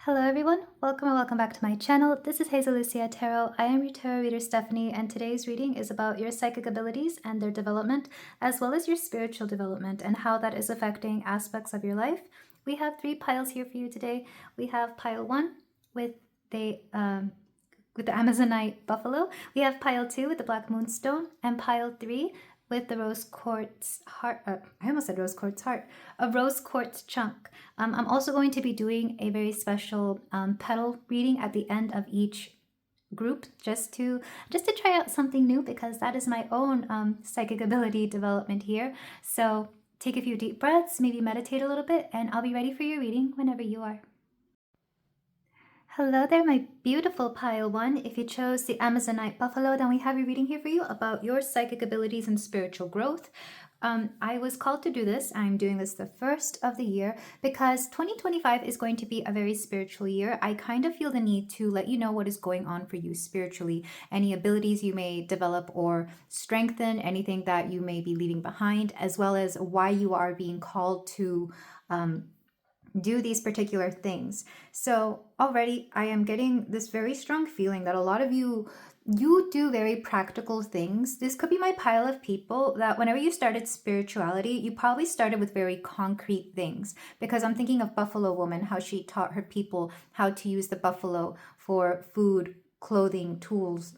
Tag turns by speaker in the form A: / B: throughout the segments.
A: Hello everyone, welcome or welcome back to my channel. This is Hazel Lucia Tarot. I am your tarot reader Stephanie, and today's reading is about your psychic abilities and their development, as well as your spiritual development and how that is affecting aspects of your life. We have three piles here for you today. We have pile 1 with the Amazonite buffalo. We have pile 2 with the black moonstone, and pile 3 with the rose quartz heart. I almost said rose quartz heart. A rose quartz chunk. I'm also going to be doing a very special petal reading at the end of each group, just to try out something new, because that is my own psychic ability development here. So take a few deep breaths, maybe meditate a little bit, and I'll be ready for your reading whenever you are. Hello there, my beautiful pile 1. If you chose the Amazonite buffalo, then we have a reading here for you about your psychic abilities and spiritual growth. I was called to do this. I'm doing this the first of the year because 2025 is going to be a very spiritual year. I kind of feel the need to let you know what is going on for you spiritually, any abilities you may develop or strengthen, anything that you may be leaving behind, as well as why you are being called to do these particular things. So already I am getting this very strong feeling that a lot of you do very practical things. This could be my pile of people that whenever you started spirituality, you probably started with very concrete things, because I'm thinking of Buffalo Woman, how she taught her people how to use the buffalo for food, clothing, tools,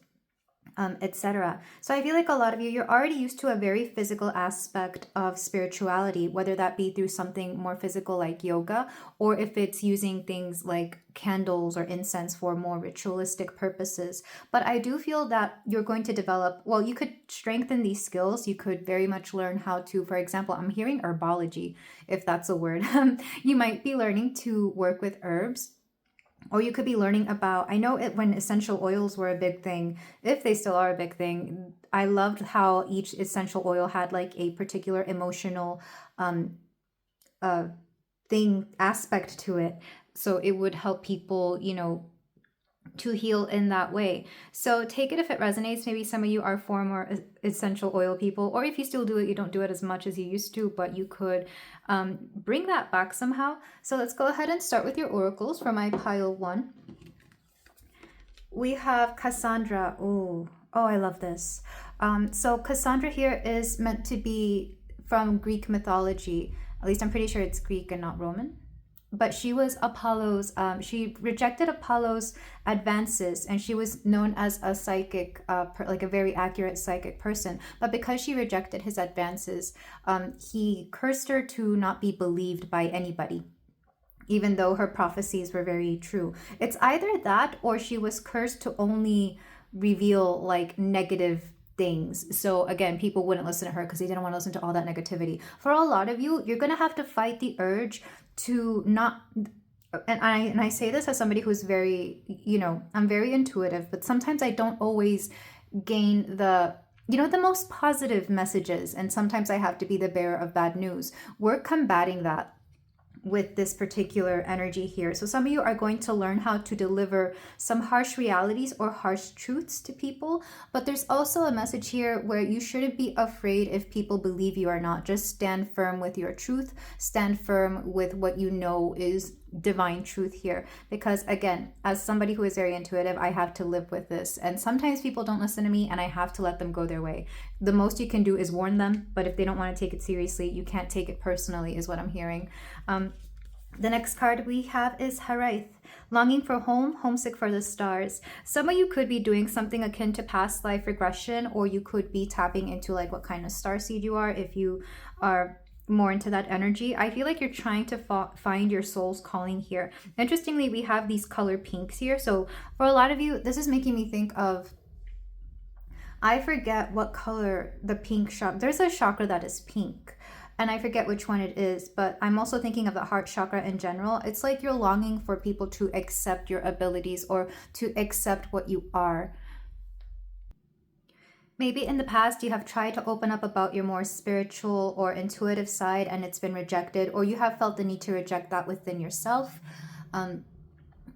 A: etc. So I feel like a lot of you, you're already used to a very physical aspect of spirituality, whether that be through something more physical like yoga, or if it's using things like candles or incense for more ritualistic purposes. But I do feel that you're going to develop, well, you could strengthen these skills. You could very much learn how to, for example, I'm hearing herbology, if that's a word. You might be learning to work with herbs. Or you could be learning about, I know it when essential oils were a big thing, if they still are a big thing. I loved how each essential oil had like a particular emotional aspect to it. So it would help people, to heal in that way. So take it if it resonates. Maybe some of you are former essential oil people, or if you still do it, you don't do it as much as you used to, but you could bring that back somehow. So let's go ahead and start with your oracles for my pile 1. We have Cassandra. Oh, I love this. So Cassandra here is meant to be from Greek mythology. At least I'm pretty sure it's Greek and not Roman. But she was Apollo's, she rejected Apollo's advances, and she was known as a psychic, like a very accurate psychic person. But because she rejected his advances, he cursed her to not be believed by anybody, even though her prophecies were very true. It's either that, or she was cursed to only reveal like negative things. So again, people wouldn't listen to her because they didn't want to listen to all that negativity. For a lot of you, you're going to have to fight the urge to not, and I say this as somebody who's very, I'm very intuitive, but sometimes I don't always gain the most positive messages, and sometimes I have to be the bearer of bad news. We're combating that with this particular energy here. So some of you are going to learn how to deliver some harsh realities or harsh truths to people, but there's also a message here where you shouldn't be afraid if people believe you or not. Just stand firm with your truth, stand firm with what you know is divine truth here, because again, as somebody who is very intuitive, I have to live with this, and sometimes people don't listen to me and I have to let them go their way. The most you can do is warn them, but if they don't want to take it seriously, you can't take it personally, is what I'm hearing. The next card we have is Haraith, longing for home, homesick for the stars. Some of you could be doing something akin to past life regression, or you could be tapping into like what kind of starseed you are if you are more into that energy. I feel like you're trying to find your soul's calling here. Interestingly, we have these color pinks here. So for a lot of you, this is making me think of, I forget what color the pink chakra, there's a chakra that is pink, and I forget which one it is, but I'm also thinking of the heart chakra in general. It's like you're longing for people to accept your abilities or to accept what you are. Maybe in the past you have tried to open up about your more spiritual or intuitive side and it's been rejected, or you have felt the need to reject that within yourself.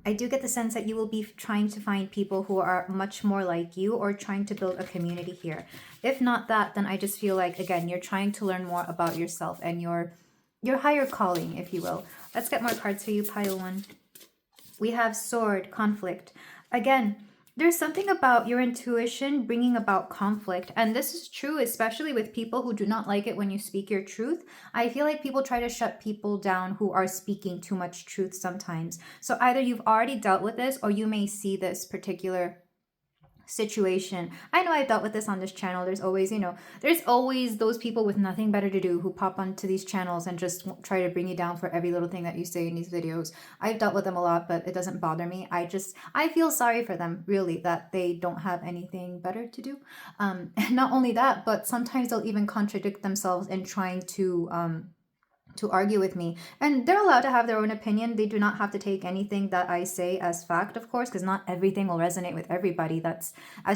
A: I do get the sense that you will be trying to find people who are much more like you, or trying to build a community here. If not that, then I just feel like, again, you're trying to learn more about yourself and your higher calling, if you will. Let's get more cards for you, pile 1. We have sword, conflict. Again, there's something about your intuition bringing about conflict. And this is true, especially with people who do not like it when you speak your truth. I feel like people try to shut people down who are speaking too much truth sometimes. So either you've already dealt with this, or you may see this particular situation. I know I've dealt with this on this channel. There's always, there's always those people with nothing better to do who pop onto these channels and just try to bring you down for every little thing that you say in these videos. I've dealt with them a lot, but it doesn't bother me. I feel sorry for them, really, that they don't have anything better to do. And not only that, but sometimes they'll even contradict themselves in trying to argue with me, and they're allowed to have their own opinion. They do not have to take anything that I say as fact, of course, because not everything will resonate with everybody. That's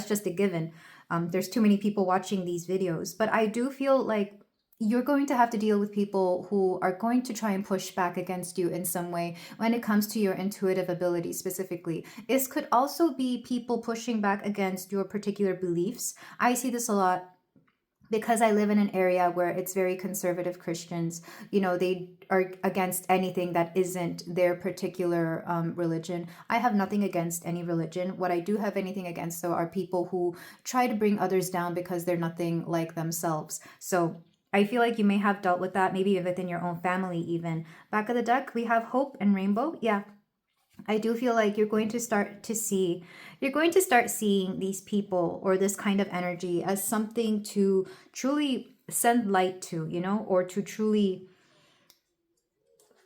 A: just a given. There's too many people watching these videos, but I do feel like you're going to have to deal with people who are going to try and push back against you in some way when it comes to your intuitive ability specifically. This could also be people pushing back against your particular beliefs. I see this a lot because I live in an area where it's very conservative Christians. They are against anything that isn't their particular religion. I have nothing against any religion. What I do have anything against, though, are people who try to bring others down because they're nothing like themselves. So I feel like you may have dealt with that, maybe within your own family even. Back of the deck, we have hope and rainbow. Yeah. I do feel like you're going to start seeing these people or this kind of energy as something to truly send light to, or to truly,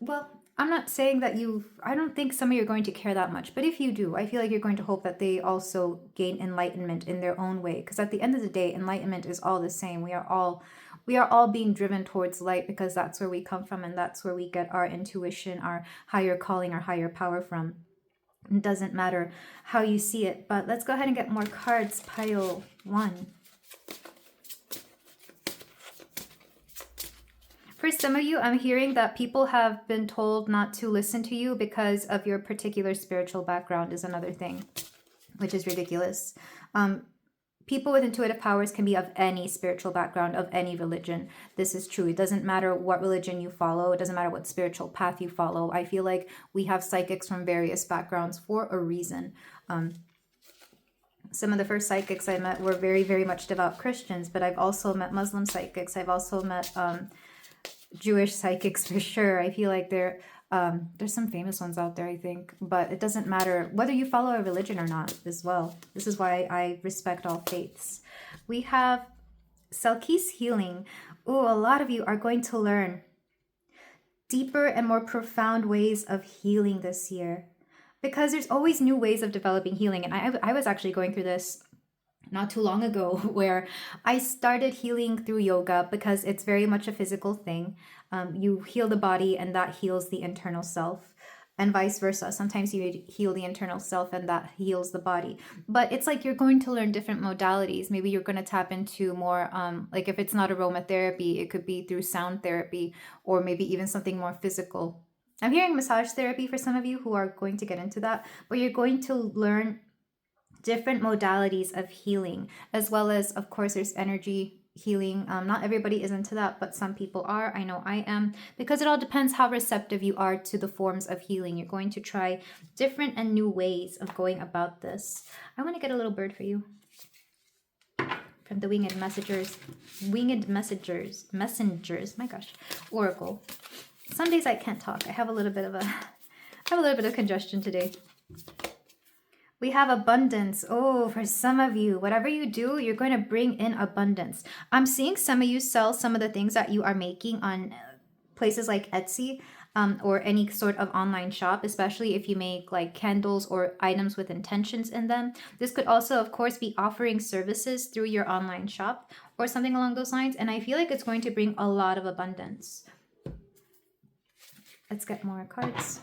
A: well, I'm not saying that I don't think some of you are going to care that much, but if you do, I feel like you're going to hope that they also gain enlightenment in their own way. Because at the end of the day, enlightenment is all the same. We are all being driven towards light because that's where we come from, and that's where we get our intuition, our higher calling, our higher power from. It doesn't matter how you see it, but let's go ahead and get more cards. Pile 1. For some of you, I'm hearing that people have been told not to listen to you because of your particular spiritual background is another thing, which is ridiculous. People with intuitive powers can be of any spiritual background, of any religion. This is true. It doesn't matter what religion you follow. It doesn't matter what spiritual path you follow. I feel like we have psychics from various backgrounds for a reason. Some of the first psychics I met were very, very much devout Christians, but I've also met Muslim psychics. I've also met Jewish psychics for sure. I feel like there's some famous ones out there, I think, but it doesn't matter whether you follow a religion or not as well. This is why I respect all faiths. We have Selki's healing. Ooh, a lot of you are going to learn deeper and more profound ways of healing this year, because there's always new ways of developing healing. And I was actually going through this not too long ago where I started healing through yoga because it's very much a physical thing. You heal the body and that heals the internal self, and vice versa. Sometimes you heal the internal self and that heals the body. But it's like you're going to learn different modalities. Maybe you're going to tap into more, like if it's not aromatherapy, it could be through sound therapy, or maybe even something more physical. I'm hearing massage therapy for some of you who are going to get into that, but you're going to learn different modalities of healing, as well as, of course, there's energy healing. Not everybody is into that, but some people are. I know I am, because it all depends how receptive you are to the forms of healing. You're going to try different and new ways of going about this. I want to get a little bird for you from the winged messengers, my gosh, oracle. Some days I can't talk. I have a little bit of congestion today. We have abundance. Oh, for some of you, whatever you do, you're going to bring in abundance. I'm seeing some of you sell some of the things that you are making on places like Etsy, or any sort of online shop, especially if you make like candles or items with intentions in them. This could also, of course, be offering services through your online shop or something along those lines. And I feel like it's going to bring a lot of abundance. Let's get more cards.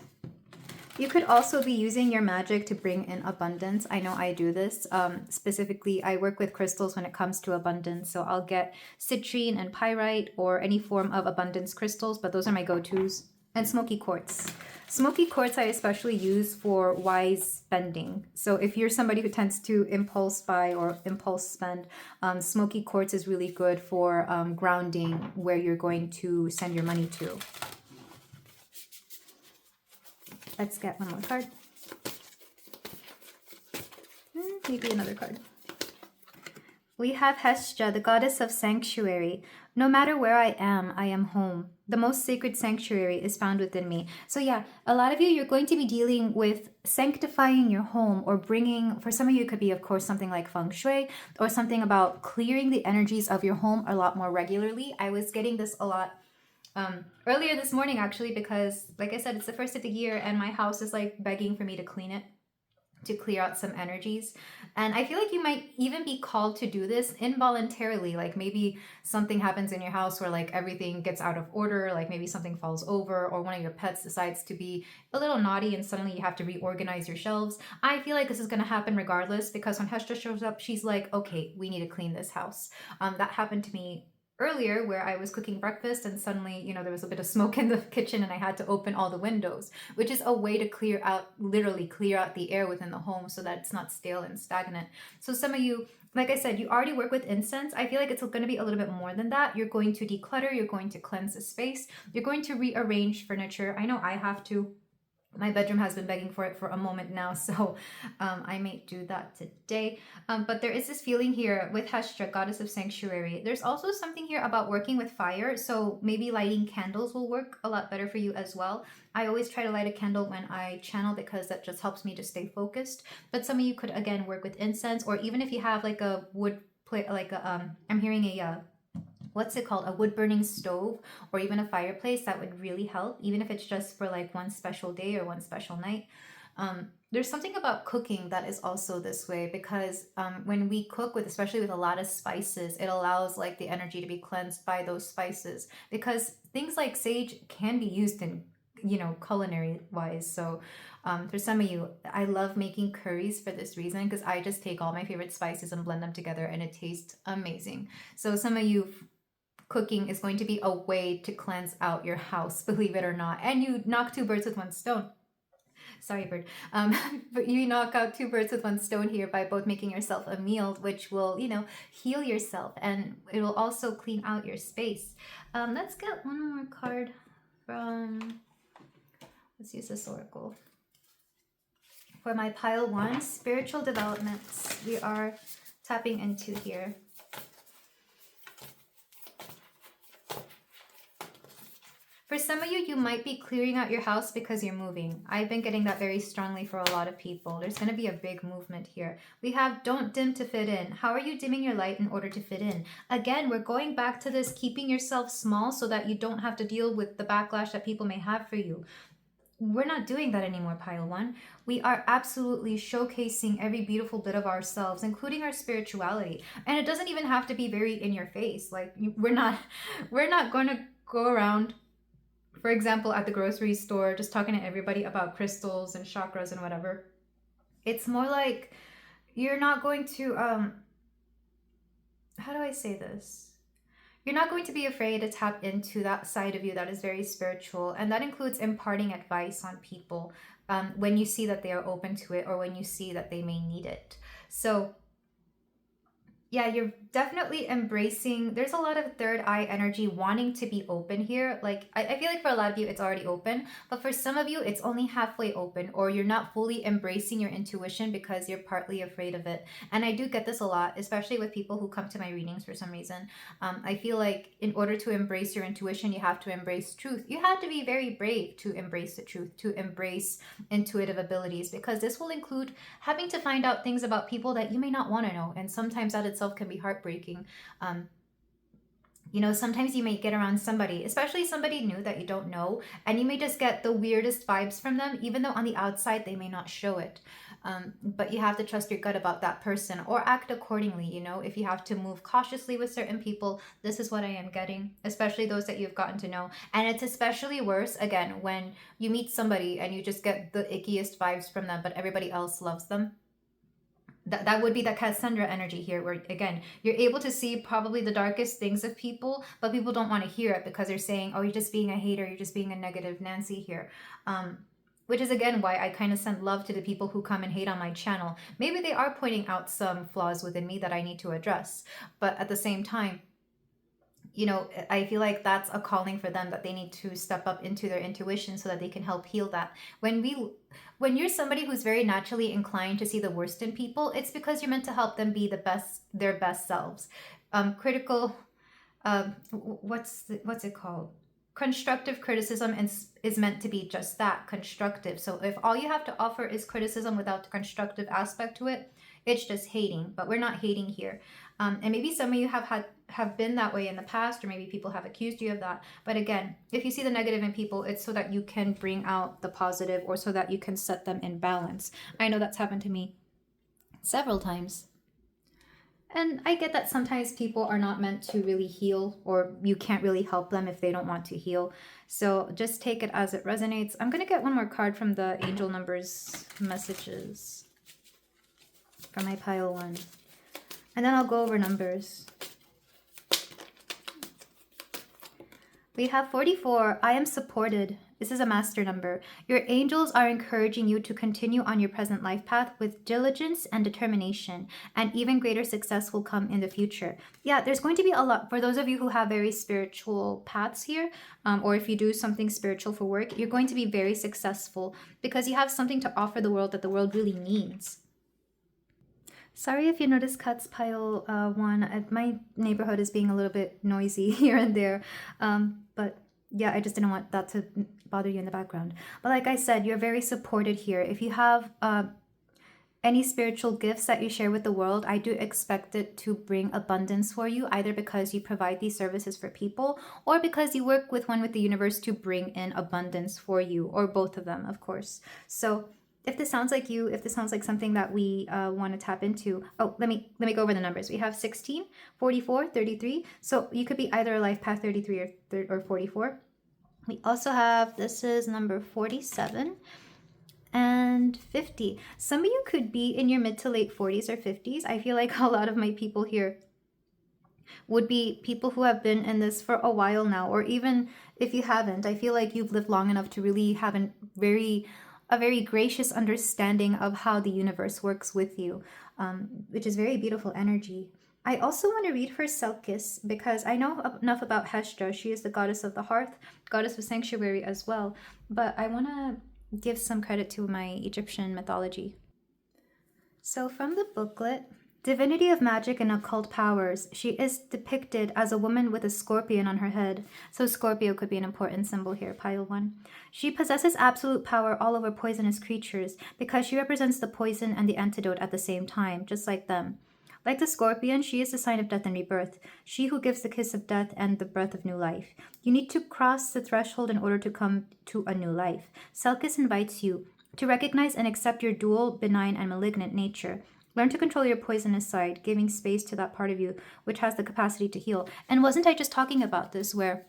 A: You could also be using your magic to bring in abundance. I know I do this. Specifically, I work with crystals when it comes to abundance. So I'll get citrine and pyrite or any form of abundance crystals, but those are my go-tos. And smoky quartz. Smoky quartz I especially use for wise spending. So if you're somebody who tends to impulse buy or impulse spend, smoky quartz is really good for grounding where you're going to send your money to. Let's get one more card. Maybe another card. We have Hestia, the goddess of sanctuary. No matter where I am home. The most sacred sanctuary is found within me. So yeah, a lot of you, you're going to be dealing with sanctifying your home, or bringing, for some of you, it could be, of course, something like feng shui, or something about clearing the energies of your home a lot more regularly. I was getting this a lot earlier this morning, actually, because like I said, it's the first of the year and my house is like begging for me to clean it, to clear out some energies. And I feel like you might even be called to do this involuntarily. Like maybe something happens in your house where like everything gets out of order, like maybe something falls over, or one of your pets decides to be a little naughty and suddenly you have to reorganize your shelves. I feel like this is going to happen regardless, because when Hestia shows up, she's like, okay, we need to clean this house. That happened to me earlier, where I was cooking breakfast and suddenly, there was a bit of smoke in the kitchen and I had to open all the windows, which is a way to clear out, literally clear out the air within the home so that it's not stale and stagnant. So some of you, like I said, you already work with incense. I feel like it's going to be a little bit more than that. You're going to declutter, you're going to cleanse the space, you're going to rearrange furniture. I know I have to. My bedroom has been begging for it for a moment now, so I may do that today. But there is this feeling here with Hestia, goddess of sanctuary. There's also something here about working with fire, so maybe lighting candles will work a lot better for you as well. I always try to light a candle when I channel, because that just helps me to stay focused. But some of you could, again, work with incense, or even if you have like a wood plate, like a, I'm hearing a what's it called, a wood burning stove, or even a fireplace, that would really help, even if it's just for like one special day or one special night. There's something about cooking that is also this way, because when we cook with, especially with a lot of spices, it allows like the energy to be cleansed by those spices, because things like sage can be used in culinary wise. So for some of you, I love making curries for this reason, because I just take all my favorite spices and blend them together and it tastes amazing. So some of you, cooking is going to be a way to cleanse out your house, believe it or not. And you knock two birds with one stone. Sorry, bird. But you knock out two birds with one stone here by both making yourself a meal, which will, heal yourself, and it will also clean out your space. Let's get one more card from, let's use this oracle. For my pile one, spiritual developments, we are tapping into here. For some of you, you might be clearing out your house because you're moving. I've been getting that very strongly for a lot of people. There's going to be a big movement here. We have don't dim to fit in. How are you dimming your light in order to fit in? Again, we're going back to this keeping yourself small so that you don't have to deal with the backlash that people may have for you. We're not doing that anymore, pile one. We are absolutely showcasing every beautiful bit of ourselves, including our spirituality. And it doesn't even have to be very in your face. Like we're not going to go around, for example, at the grocery store, just talking to everybody about crystals and chakras and whatever. It's more like you're not going to, how do I say this? You're not going to be afraid to tap into that side of you that is very spiritual. And that includes imparting advice on people when you see that they are open to it, or when you see that they may need it. So yeah, you're definitely embracing, there's a lot of third eye energy wanting to be open here. Like, I feel like for a lot of you, it's already open, but for some of you, it's only halfway open, or you're not fully embracing your intuition because you're partly afraid of it. And I do get this a lot, especially with people who come to my readings for some reason. I feel like in order to embrace your intuition, you have to embrace truth. You have to be very brave to embrace the truth, to embrace intuitive abilities, because this will include having to find out things about people that you may not want to know. And sometimes that itself can be heartbreaking. Sometimes you may get around somebody, especially somebody new that you don't know, and you may just get the weirdest vibes from them, even though on the outside they may not show it. But you have to trust your gut about that person, or act accordingly. If you have to move cautiously with certain people, this is what I am getting, especially those that you've gotten to know. And it's especially worse, again, when you meet somebody and you just get the ickiest vibes from them, but everybody else loves them. That would be that Cassandra energy here, where again, you're able to see probably the darkest things of people, but people don't want to hear it because they're saying, oh, you're just being a hater, you're just being a negative Nancy here. Which is again why I kind of send love to the people who come and hate on my channel. Maybe they are pointing out some flaws within me that I need to address, but at the same time, I feel like that's a calling for them, that they need to step up into their intuition so that they can help heal that. When you're somebody who's very naturally inclined to see the worst in people, it's because you're meant to help them be their best selves. Critical, what's it called? Constructive criticism is meant to be just that, constructive. So if all you have to offer is criticism without the constructive aspect to it, it's just hating. But we're not hating here. And maybe some of you have been that way in the past, or maybe people have accused you of that. But again, if you see the negative in people, it's so that you can bring out the positive, or so that you can set them in balance. I know that's happened to me several times. And I get that sometimes people are not meant to really heal, or you can't really help them if they don't want to heal. So just take it as it resonates. I'm going to get one more card from the angel numbers messages for my pile 1. And then I'll go over numbers. We have 44. I am supported. This is a master number. Your angels are encouraging you to continue on your present life path with diligence and determination, and even greater success will come in the future. Yeah, there's going to be a lot for those of you who have very spiritual paths here, or if you do something spiritual for work, you're going to be very successful because you have something to offer the world that the world really needs. Sorry if you notice cuts, pile 1. My neighborhood is being a little bit noisy here and there, but yeah, I just didn't want that to bother you in the background. But like I said, you're very supported here. If you have any spiritual gifts that you share with the world, I do expect it to bring abundance for you, either because you provide these services for people, or because you work with the universe to bring in abundance for you, or both of them, of course. So if this sounds like you, if this sounds like something that we want to tap into, let me go over the numbers. We have 16, 44, 33. So you could be either a life path 33 or 44. We also have, this is number 47 and 50. Some of you could be in your mid to late 40s or 50s. I feel like a lot of my people here would be people who have been in this for a while now, or even if you haven't, I feel like you've lived long enough to really have a very gracious understanding of how the universe works with you, which is very beautiful energy. I also want to read for Selkis because I know enough about Hestra. She is the goddess of the hearth, goddess of sanctuary as well. But I want to give some credit to my Egyptian mythology. So from the booklet, divinity of magic and occult powers, she is depicted as a woman with a scorpion on her head. So Scorpio could be an important symbol here, pile 1. She possesses absolute power all over poisonous creatures because she represents the poison and the antidote at the same time, just like them. Like the scorpion, she is the sign of death and rebirth, she who gives the kiss of death and the breath of new life. You need to cross the threshold in order to come to a new life. Selkis invites you to recognize and accept your dual, benign, and malignant nature. Learn to control your poisonous side, giving space to that part of you which has the capacity to heal. And wasn't I just talking about this, where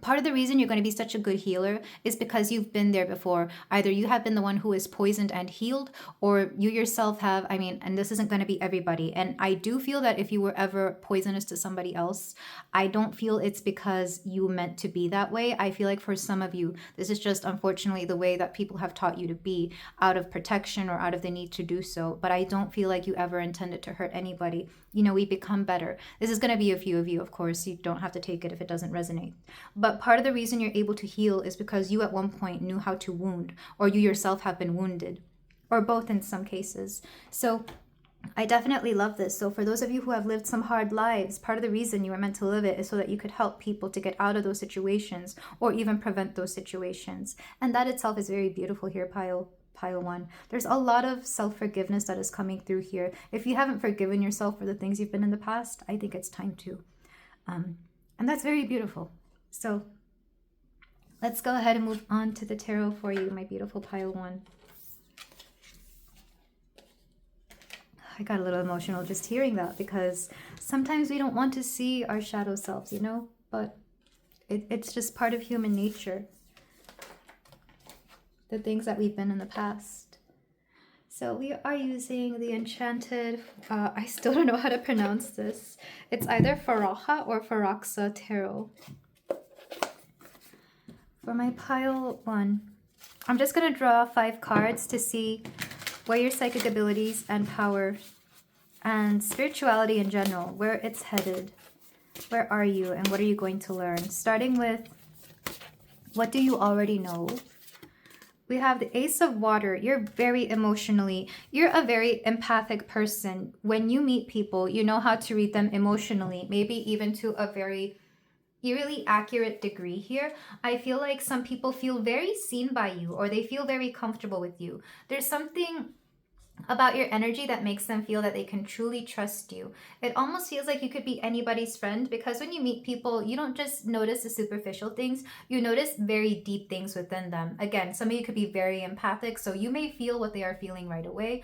A: part of the reason you're going to be such a good healer is because you've been there before. Either you have been the one who is poisoned and healed, or you yourself have, and this isn't going to be everybody. And I do feel that if you were ever poisonous to somebody else, I don't feel it's because you meant to be that way. I feel like for some of you, this is just unfortunately the way that people have taught you to be, out of protection or out of the need to do so. But I don't feel like you ever intended to hurt anybody. We become better. This is going to be a few of you, of course. You don't have to take it if it doesn't resonate. But part of the reason you're able to heal is because you at one point knew how to wound, or you yourself have been wounded, or both in some cases. So I definitely love this. So for those of you who have lived some hard lives, part of the reason you were meant to live it is so that you could help people to get out of those situations, or even prevent those situations. And that itself is very beautiful here, pile 1. There's a lot of self-forgiveness that is coming through here. If you haven't forgiven yourself for the things you've been in the past, I think it's time to. And that's very beautiful. So let's go ahead and move on to the tarot for you, my beautiful pile 1. I got a little emotional just hearing that, because sometimes we don't want to see our shadow selves, but it's just part of human nature. The things that we've been in the past. So we are using the enchanted, I still don't know how to pronounce this. It's either Faraha or Faraxa tarot. For my pile 1, I'm just going to draw 5 cards to see where your psychic abilities and power and spirituality in general, where it's headed. Where are you and what are you going to learn? Starting with, what do you already know? We have the Ace of Water. You're you're a very empathic person. When you meet people, you know how to read them emotionally, maybe even to a very eerily accurate degree here. I feel like some people feel very seen by you, or they feel very comfortable with you. There's something about your energy that makes them feel that they can truly trust you. It almost feels like you could be anybody's friend, because when you meet people, you don't just notice the superficial things, you notice very deep things within them. Again, some of you could be very empathic, so you may feel what they are feeling right away.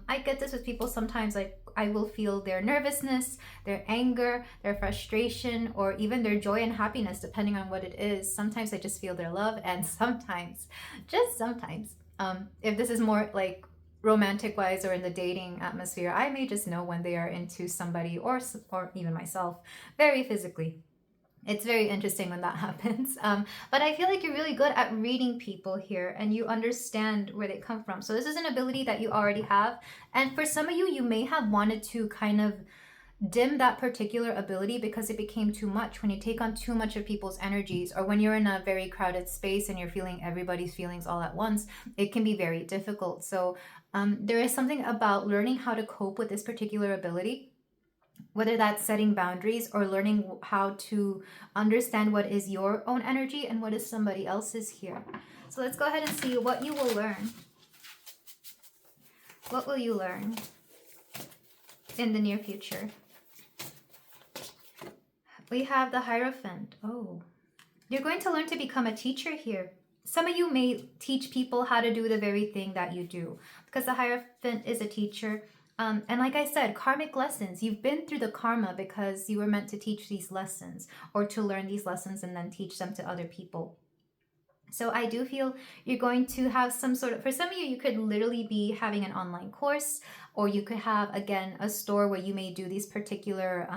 A: I get this with people sometimes, like I will feel their nervousness, their anger, their frustration, or even their joy and happiness, depending on what it is. Sometimes I just feel their love, and sometimes, just sometimes, if this is more like romantic wise or in the dating atmosphere, I may just know when they are into somebody, or even myself, very physically. It's very interesting when that happens. But I feel like you're really good at reading people here, and you understand where they come from. So this is an ability that you already have. And for some of you, you may have wanted to kind of dim that particular ability because it became too much. When you take on too much of people's energies, or when you're in a very crowded space and you're feeling everybody's feelings all at once, it can be very difficult. So there is something about learning how to cope with this particular ability, whether that's setting boundaries or learning how to understand what is your own energy and what is somebody else's here. So let's go ahead and see what you will learn. What will you learn in the near future? We have the Hierophant. Oh, you're going to learn to become a teacher here. Some of you may teach people how to do the very thing that you do, because the Hierophant is a teacher. And like I said, karmic lessons. You've been through the karma because you were meant to teach these lessons, or to learn these lessons and then teach them to other people. So I do feel you're going to have some sort of, for some of you, you could literally be having an online course, or you could have, again, a store where you may do these particular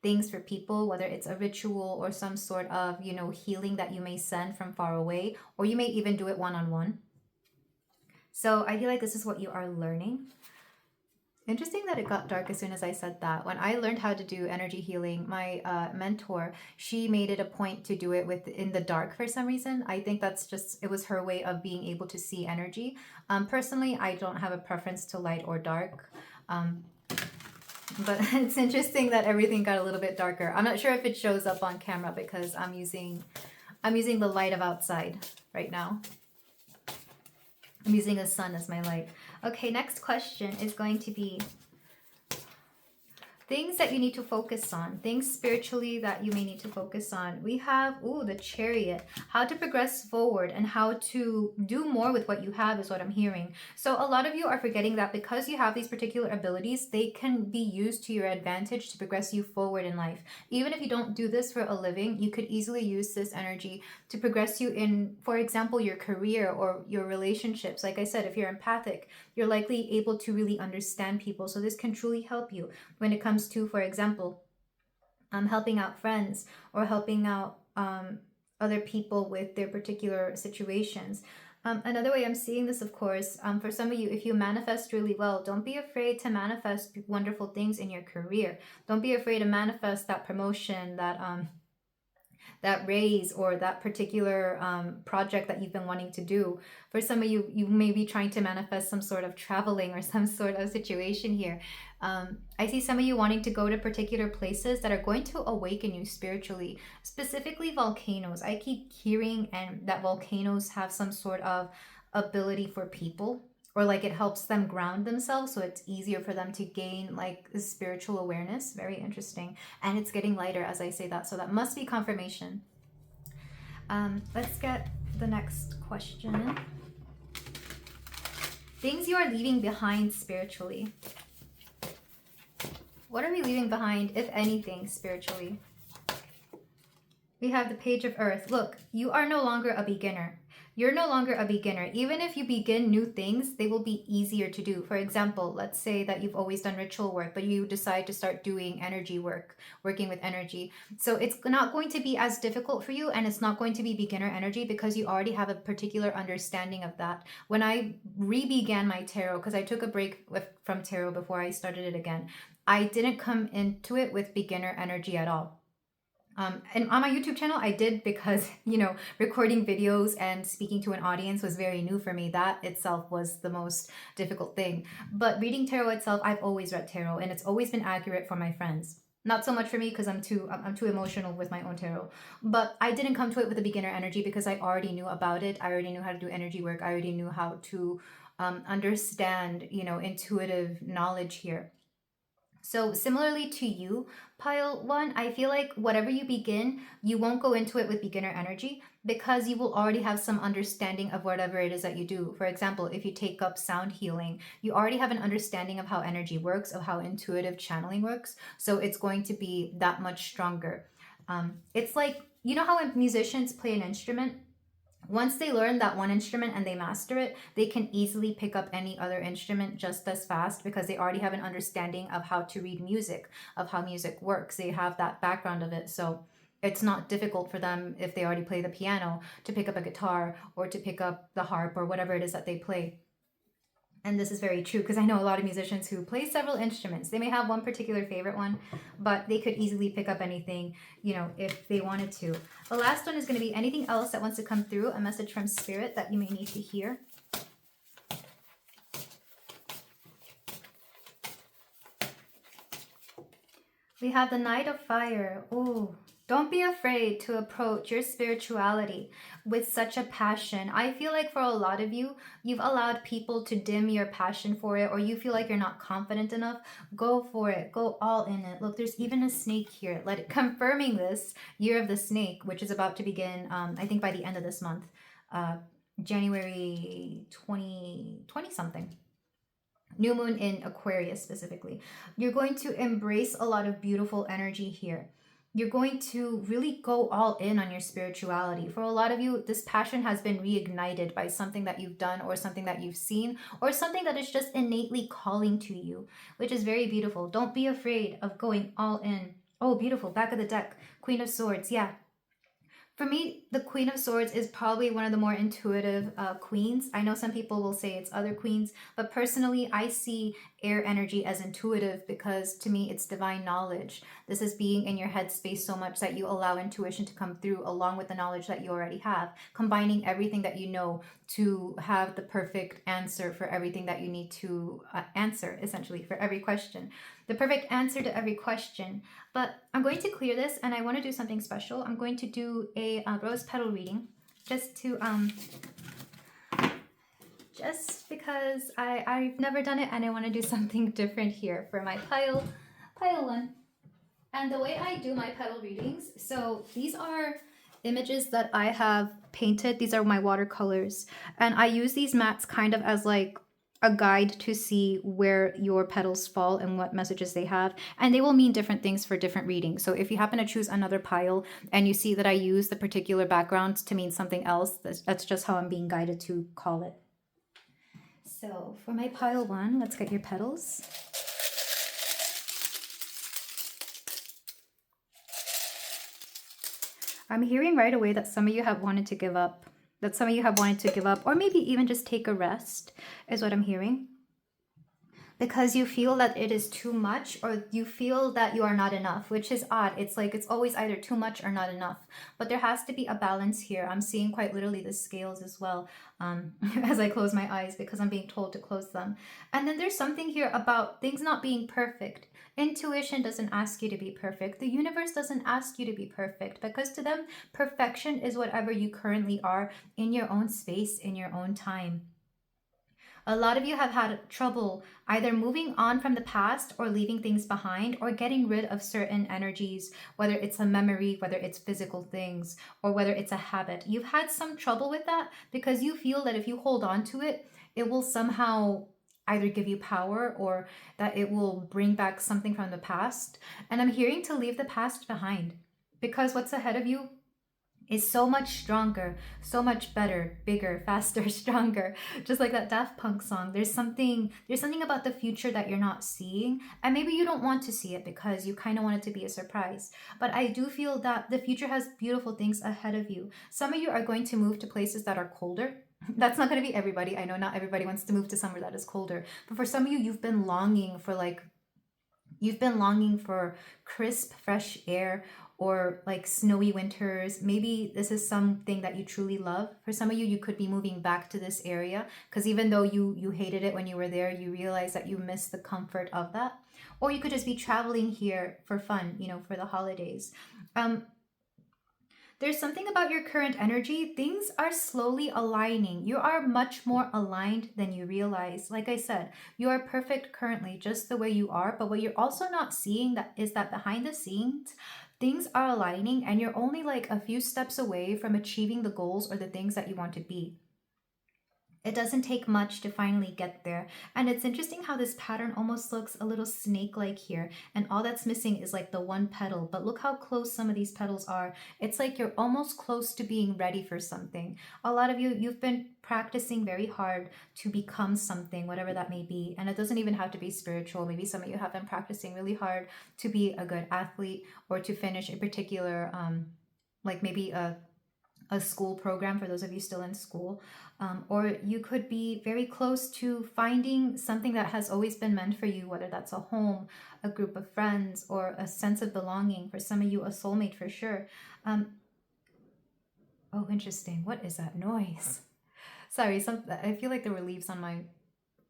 A: things for people, whether it's a ritual or some sort of, healing that you may send from far away, or you may even do it one-on-one. So I feel like this is what you are learning. Interesting that it got dark as soon as I said that. When I learned how to do energy healing, my mentor, she made it a point to do it in the dark for some reason. I think that's just, it was her way of being able to see energy. Personally, I don't have a preference to light or dark. But it's interesting that everything got a little bit darker. I'm not sure if it shows up on camera because I'm using the light of outside right now. I'm using the sun as my light. Okay, next question is going to be things that you need to focus on, things spiritually that you may need to focus on. We have, the Chariot, how to progress forward and how to do more with what you have is what I'm hearing. So a lot of you are forgetting that because you have these particular abilities, they can be used to your advantage to progress you forward in life. Even if you don't do this for a living, you could easily use this energy to progress you in, for example, your career or your relationships. Like I said, if you're empathic, you're likely able to really understand people. So this can truly help you when it comes to, for example, helping out friends or helping out other people with their particular situations. Another way I'm seeing this, of course, for some of you, if you manifest really well, don't be afraid to manifest wonderful things in your career. Don't be afraid to manifest that promotion, that raise, or that particular project that you've been wanting to do. For some of you, you may be trying to manifest some sort of traveling or some sort of situation here. I see some of you wanting to go to particular places that are going to awaken you spiritually, specifically volcanoes. I keep hearing that volcanoes have some sort of ability for people, or like it helps them ground themselves, so it's easier for them to gain like spiritual awareness. Very interesting. And it's getting lighter as I say that, so that must be confirmation. Let's get the next question. Things you are leaving behind spiritually. What are we leaving behind, if anything, spiritually? We have the Page of Earth. Look, you are no longer a beginner. You're no longer a beginner. Even if you begin new things, they will be easier to do. For example, let's say that you've always done ritual work, but you decide to start doing energy work, working with energy. So it's not going to be as difficult for you, and it's not going to be beginner energy because you already have a particular understanding of that. When I re-began my tarot, because I took a break from tarot before I started it again, I didn't come into it with beginner energy at all. And on my YouTube channel, I did because, recording videos and speaking to an audience was very new for me. That itself was the most difficult thing. But reading tarot itself, I've always read tarot and it's always been accurate for my friends. Not so much for me because I'm too emotional with my own tarot. But I didn't come to it with a beginner energy because I already knew about it. I already knew how to do energy work. I already knew how to understand, intuitive knowledge here. So similarly to you, pile one, I feel like whatever you begin, you won't go into it with beginner energy because you will already have some understanding of whatever it is that you do. For example, if you take up sound healing, you already have an understanding of how energy works, of how intuitive channeling works. So it's going to be that much stronger. It's like, you know how when musicians play an instrument, once they learn that one instrument and they master it, they can easily pick up any other instrument just as fast because they already have an understanding of how to read music, of how music works. They have that background of it. So it's not difficult for them if they already play the piano to pick up a guitar or to pick up the harp or whatever it is that they play. And this is very true because I know a lot of musicians who play several instruments. They may have one particular favorite one, but they could easily pick up anything, if they wanted to. The last one is going to be anything else that wants to come through, a message from spirit that you may need to hear. We have the Knight of Fire. Ooh. Don't be afraid to approach your spirituality with such a passion. I feel like for a lot of you, you've allowed people to dim your passion for it, or you feel like you're not confident enough. Go for it. Go all in it. Look, there's even a snake here. Confirming this year of the snake, which is about to begin, I think by the end of this month, January 2020 something. New moon in Aquarius specifically. You're going to embrace a lot of beautiful energy here. You're going to really go all in on your spirituality. For a lot of you, this passion has been reignited by something that you've done or something that you've seen or something that is just innately calling to you, which is very beautiful. Don't be afraid of going all in. Oh, beautiful. Back of the deck. Queen of Swords. Yeah. For me, the Queen of Swords is probably one of the more intuitive queens. I know some people will say it's other queens, but personally, I see air energy as intuitive because to me, it's divine knowledge. This is being in your headspace so much that you allow intuition to come through along with the knowledge that you already have, combining everything that you know to have the perfect answer for everything that you need to answer, essentially, for every question. The perfect answer to every question. But I'm going to clear this and I want to do something special. I'm going to do a rose petal reading just to just because I've never done it and I want to do something different here for my pile one. And the way I do my petal readings, so these are images that I have painted. These are my watercolors. And I use these mats kind of as like a guide to see where your petals fall and what messages they have. And they will mean different things for different readings. So if you happen to choose another pile and you see that I use the particular background to mean something else, that's just how I'm being guided to call it. So for my pile one, let's get your petals. I'm hearing right away that some of you have wanted to give up. Or maybe even just take a rest, is what I'm hearing. Because you feel that it is too much, or you feel that you are not enough, which is odd. It's like it's always either too much or not enough. But there has to be a balance here. I'm seeing quite literally the scales as well as I close my eyes because I'm being told to close them. And then there's something here about things not being perfect. Intuition doesn't ask you to be perfect. The universe doesn't ask you to be perfect because to them, perfection is whatever you currently are in your own space, in your own time. A lot of you have had trouble either moving on from the past or leaving things behind or getting rid of certain energies, whether it's a memory, whether it's physical things, or whether it's a habit. You've had some trouble with that because you feel that if you hold on to it, it will somehow either give you power or that it will bring back something from the past. And I'm hearing to leave the past behind because what's ahead of you is so much stronger, so much better, bigger, faster, stronger. Just like that Daft Punk song. There's something about the future that you're not seeing, and maybe you don't want to see it because you kind of want it to be a surprise. But I do feel that the future has beautiful things ahead of you. Some of you are going to move to places that are colder. That's not going to be everybody. I know not everybody wants to move to somewhere that is colder. But for some of you, you've been longing for crisp, fresh air, or like snowy winters. Maybe this is something that you truly love. For some of you, you could be moving back to this area because even though you hated it when you were there, you realize that you miss the comfort of that. Or you could just be traveling here for fun, for the holidays. There's something about your current energy. Things are slowly aligning. You are much more aligned than you realize. Like I said, you are perfect currently, just the way you are. But what you're also not seeing is that behind the scenes, things are aligning and you're only like a few steps away from achieving the goals or the things that you want to be. It doesn't take much to finally get there. And it's interesting how this pattern almost looks a little snake-like here. And all that's missing is like the one petal. But look how close some of these petals are. It's like you're almost close to being ready for something. A lot of you, you've been practicing very hard to become something, whatever that may be. And it doesn't even have to be spiritual. Maybe some of you have been practicing really hard to be a good athlete or to finish a particular, like maybe a school program for those of you still in school. Or you could be very close to finding something that has always been meant for you, whether that's a home, a group of friends, or a sense of belonging. For some of you, a soulmate for sure. Oh, interesting. What is that noise? Sorry, I feel like there were leaves on my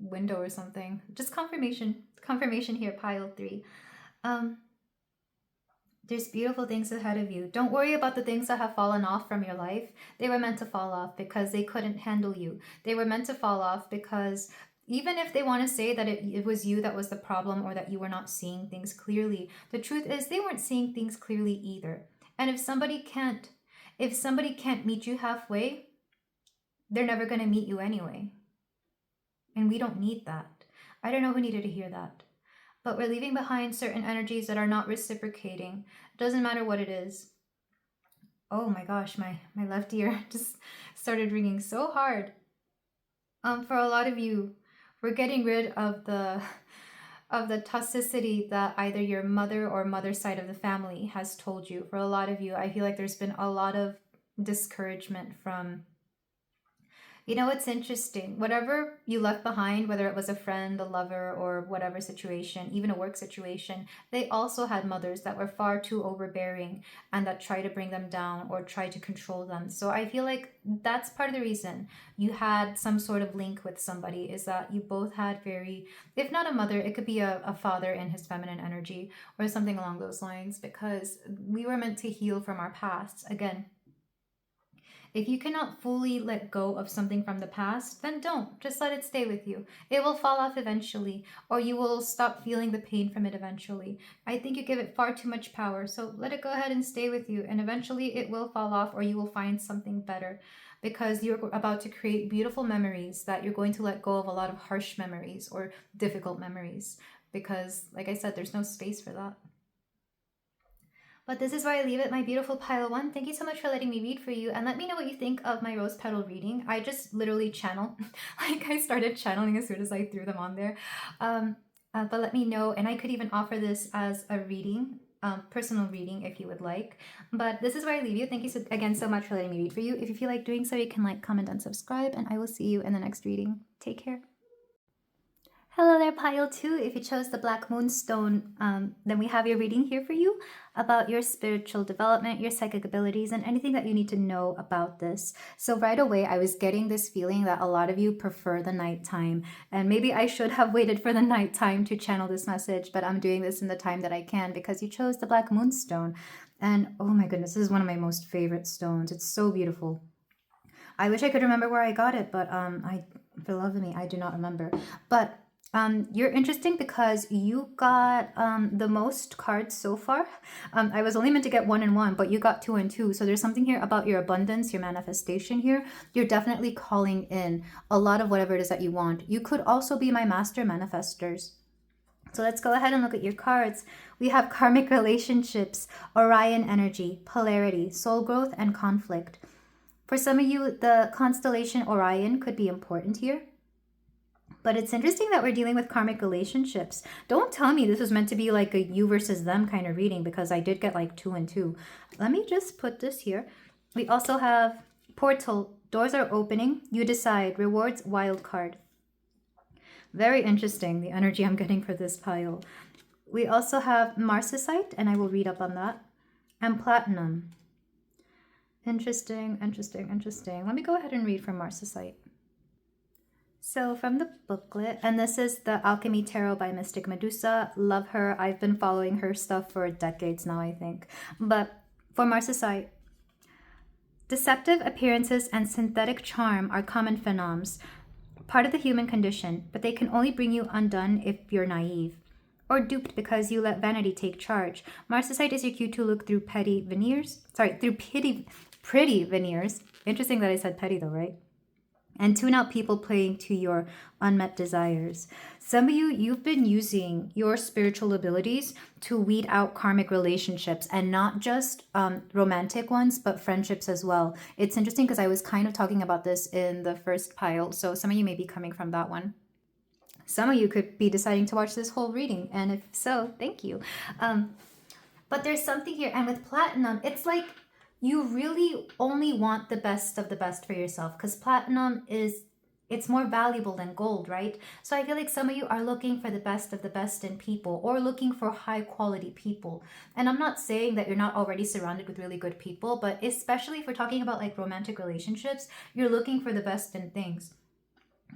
A: window or something. Just confirmation here, pile 3. There's beautiful things ahead of you. Don't worry about the things that have fallen off from your life. They were meant to fall off because they couldn't handle you. They were meant to fall off because even if they want to say that it was you that was the problem or that you were not seeing things clearly, the truth is they weren't seeing things clearly either. And if somebody can't meet you halfway, they're never going to meet you anyway. And we don't need that. I don't know who needed to hear that. But we're leaving behind certain energies that are not reciprocating. It doesn't matter what it is. Oh my gosh, my left ear just started ringing so hard. For a lot of you, we're getting rid of the toxicity that either your mother or mother's side of the family has told you. For a lot of you, I feel like there's been a lot of discouragement from, it's interesting. Whatever you left behind, whether it was a friend, a lover, or whatever situation, even a work situation, they also had mothers that were far too overbearing and that try to bring them down or try to control them. So I feel like that's part of the reason you had some sort of link with somebody, is that you both had if not a mother, it could be a father in his feminine energy or something along those lines, because we were meant to heal from our past. Again, if you cannot fully let go of something from the past, then don't. Just let it stay with you. It will fall off eventually, or you will stop feeling the pain from it eventually. I think you give it far too much power, so let it go ahead and stay with you, and eventually it will fall off, or you will find something better, because you're about to create beautiful memories that you're going to let go of a lot of harsh memories or difficult memories, because, like I said, there's no space for that. But this is where I leave it, my beautiful pile 1. Thank you so much for letting me read for you. And let me know what you think of my rose petal reading. I just literally channel. Like, I started channeling as soon as I threw them on there. But let me know. And I could even offer this as a reading, personal reading, if you would like. But this is where I leave you. Thank you again so much for letting me read for you. If you feel like doing so, you can like, comment, and subscribe. And I will see you in the next reading. Take care. Hello there, pile 2. If you chose the Black Moonstone, then we have your reading here for you about your spiritual development, your psychic abilities, and anything that you need to know about this. So right away, I was getting this feeling that a lot of you prefer the nighttime, and maybe I should have waited for the nighttime to channel this message, but I'm doing this in the time that I can because you chose the Black Moonstone. And oh my goodness, this is one of my most favorite stones. It's so beautiful. I wish I could remember where I got it, but for the love of me, I do not remember. But you're interesting because you got the most cards so far. I was only meant to get 1 and 1, but you got 2 and 2. So there's something here about your abundance, your manifestation here. You're definitely calling in a lot of whatever it is that you want. You could also be my master manifestors. So let's go ahead and look at your cards. We have karmic relationships, Orion energy, polarity, soul growth, and conflict. For some of you, the constellation Orion could be important here. But it's interesting that we're dealing with karmic relationships. Don't tell me this was meant to be like a you versus them kind of reading, because I did get like 2 and 2. Let me just put this here. We also have portal, doors are opening, you decide, rewards, wild card. Very interesting, the energy I'm getting for this pile. We also have Marcesite, and I will read up on that. and platinum. Interesting, interesting, interesting. Let me go ahead and read from Marcesite. So from the booklet, and this is the Alchemy Tarot by Mystic Medusa. Love her. I've been following her stuff for decades now, I think. But for Marcesite, deceptive appearances and synthetic charm are common phenoms, part of the human condition, but they can only bring you undone if you're naive or duped because you let vanity take charge. Marcesite is your cue to look through petty veneers. Sorry, through pretty veneers. Interesting that I said petty though, right? And tune out people playing to your unmet desires. Some of you, you've been using your spiritual abilities to weed out karmic relationships, and not just romantic ones, but friendships as well. It's interesting because I was kind of talking about this in the first pile, so some of you may be coming from that one. Some of you could be deciding to watch this whole reading, and if so, thank you. But there's something here, and with platinum, it's like you really only want the best of the best for yourself, because platinum it's more valuable than gold, right? So I feel like some of you are looking for the best of the best in people, or looking for high quality people. And I'm not saying that you're not already surrounded with really good people, but especially if we're talking about like romantic relationships, you're looking for the best in things.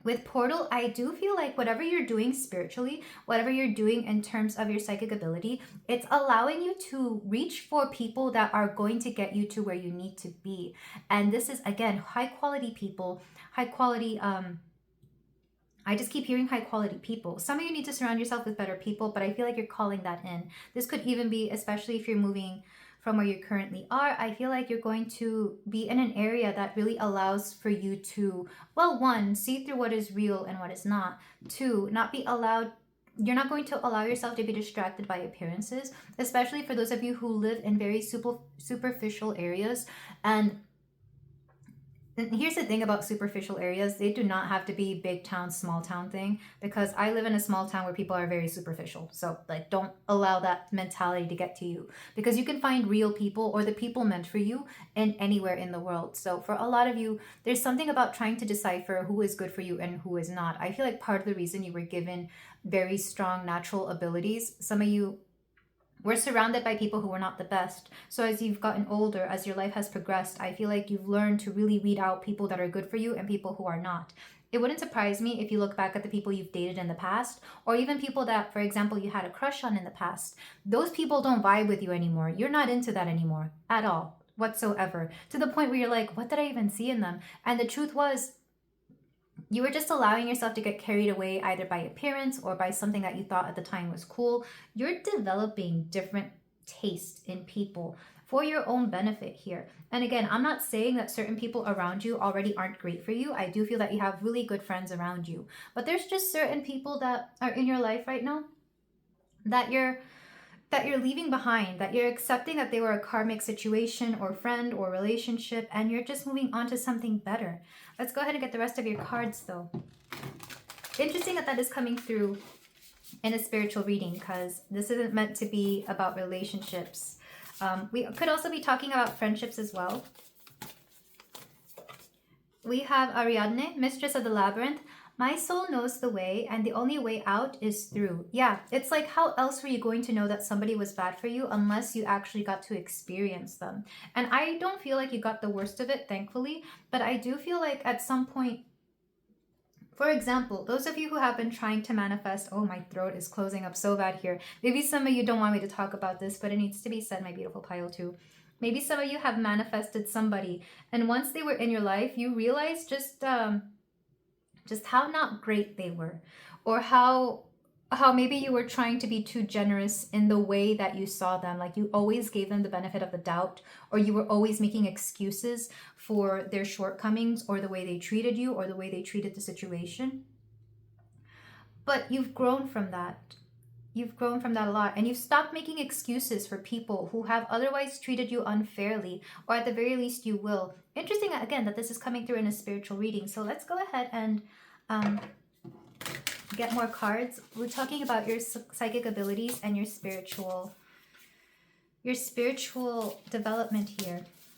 A: With Portal, I do feel like whatever you're doing spiritually, whatever you're doing in terms of your psychic ability, it's allowing you to reach for people that are going to get you to where you need to be. And this is, again, high quality people, high quality, I just keep hearing high quality people. Some of you need to surround yourself with better people, but I feel like you're calling that in. This could even be, especially if you're moving from where you currently are, I feel like you're going to be in an area that really allows for you to, well, one, see through what is real and what is not. Two, you're not going to allow yourself to be distracted by appearances, especially for those of you who live in very superficial areas. And here's the thing about superficial areas, they do not have to be big town, small town thing, because I live in a small town where people are very superficial. So like, don't allow that mentality to get to you, because you can find real people or the people meant for you in anywhere in the world. So for a lot of you, there's something about trying to decipher who is good for you and who is not. I feel like part of the reason you were given very strong natural abilities, some of you we're surrounded by people who are not the best. So as you've gotten older, as your life has progressed, I feel like you've learned to really weed out people that are good for you and people who are not. It wouldn't surprise me if you look back at the people you've dated in the past, or even people that, for example, you had a crush on in the past. Those people don't vibe with you anymore. You're not into that anymore at all, whatsoever. To the point where you're like, what did I even see in them? And the truth was, you were just allowing yourself to get carried away either by appearance or by something that you thought at the time was cool. You're developing different taste in people for your own benefit here. And again, I'm not saying that certain people around you already aren't great for you. I do feel that you have really good friends around you. But there's just certain people that are in your life right now that you're leaving behind, that you're accepting that they were a karmic situation or friend or relationship, and you're just moving on to something better. Let's go ahead and get the rest of your cards though. Interesting that that is coming through in a spiritual reading, because this isn't meant to be about relationships. We could also be talking about friendships as well. We have Ariadne, Mistress of the Labyrinth. My soul knows the way, and the only way out is through. Yeah, it's like, how else were you going to know that somebody was bad for you unless you actually got to experience them? And I don't feel like you got the worst of it, thankfully, but I do feel like at some point, for example, those of you who have been trying to manifest, oh, my throat is closing up so bad here. Maybe some of you don't want me to talk about this, but it needs to be said, my beautiful pile too. Maybe some of you have manifested somebody, and once they were in your life, you realized just how not great they were, or how maybe you were trying to be too generous in the way that you saw them. Like, you always gave them the benefit of the doubt, or you were always making excuses for their shortcomings or the way they treated you or the way they treated the situation. But you've grown from that. You've grown from that a lot, and you've stopped making excuses for people who have otherwise treated you unfairly, or at the very least you will. Interesting, again, that this is coming through in a spiritual reading. So let's go ahead and get more cards. We're talking about your psychic abilities and your spiritual development here.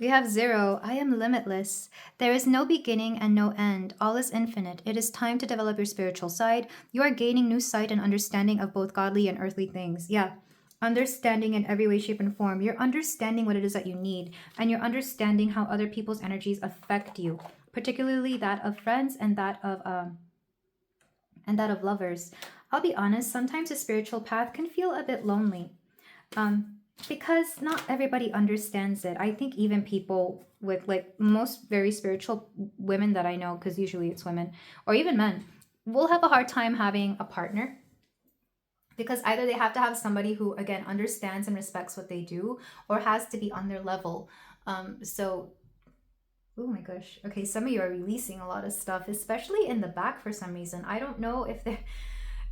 A: We have 0. I am limitless. There is no beginning and no end. All is infinite. It is time to develop your spiritual side. You are gaining new sight and understanding of both godly and earthly things. Yeah. Understanding in every way, shape, and form. You're understanding what it is that you need, and you're understanding how other people's energies affect you, particularly that of friends and that of lovers. I'll be honest, sometimes a spiritual path can feel a bit lonely. Because not everybody understands it. I think even people with like most very spiritual women that I know, because usually it's women or even men, will have a hard time having a partner, because either they have to have somebody who again understands and respects what they do, or has to be on their level. So oh my gosh. Okay, some of you are releasing a lot of stuff, especially in the back for some reason. I don't know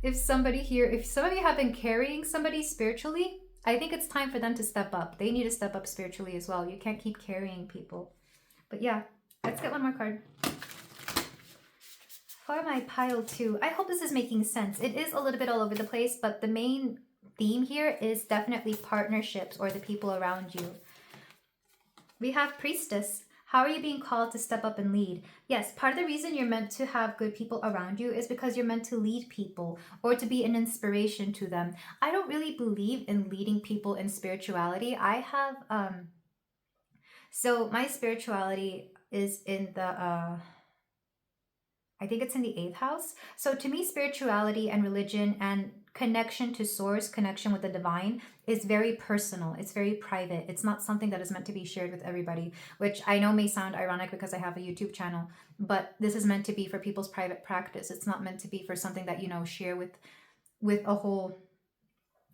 A: if somebody here, if some of you have been carrying somebody spiritually, I think it's time for them to step up. They need to step up spiritually as well. You can't keep carrying people. But yeah, let's get one more card. For my pile 2, I hope this is making sense. It is a little bit all over the place, but the main theme here is definitely partnerships or the people around you. We have Priestess. How are you being called to step up and lead? Yes, part of the reason you're meant to have good people around you is because you're meant to lead people or to be an inspiration to them. I don't really believe in leading people in spirituality. I have, so my spirituality is in the, I think it's in the 8th house. So to me, spirituality and religion and connection to source, connection with the divine is very personal. It's very private. It's not something that is meant to be shared with everybody, which I know may sound ironic because I have a YouTube channel, but this is meant to be for people's private practice. It's not meant to be for something that, share with a whole,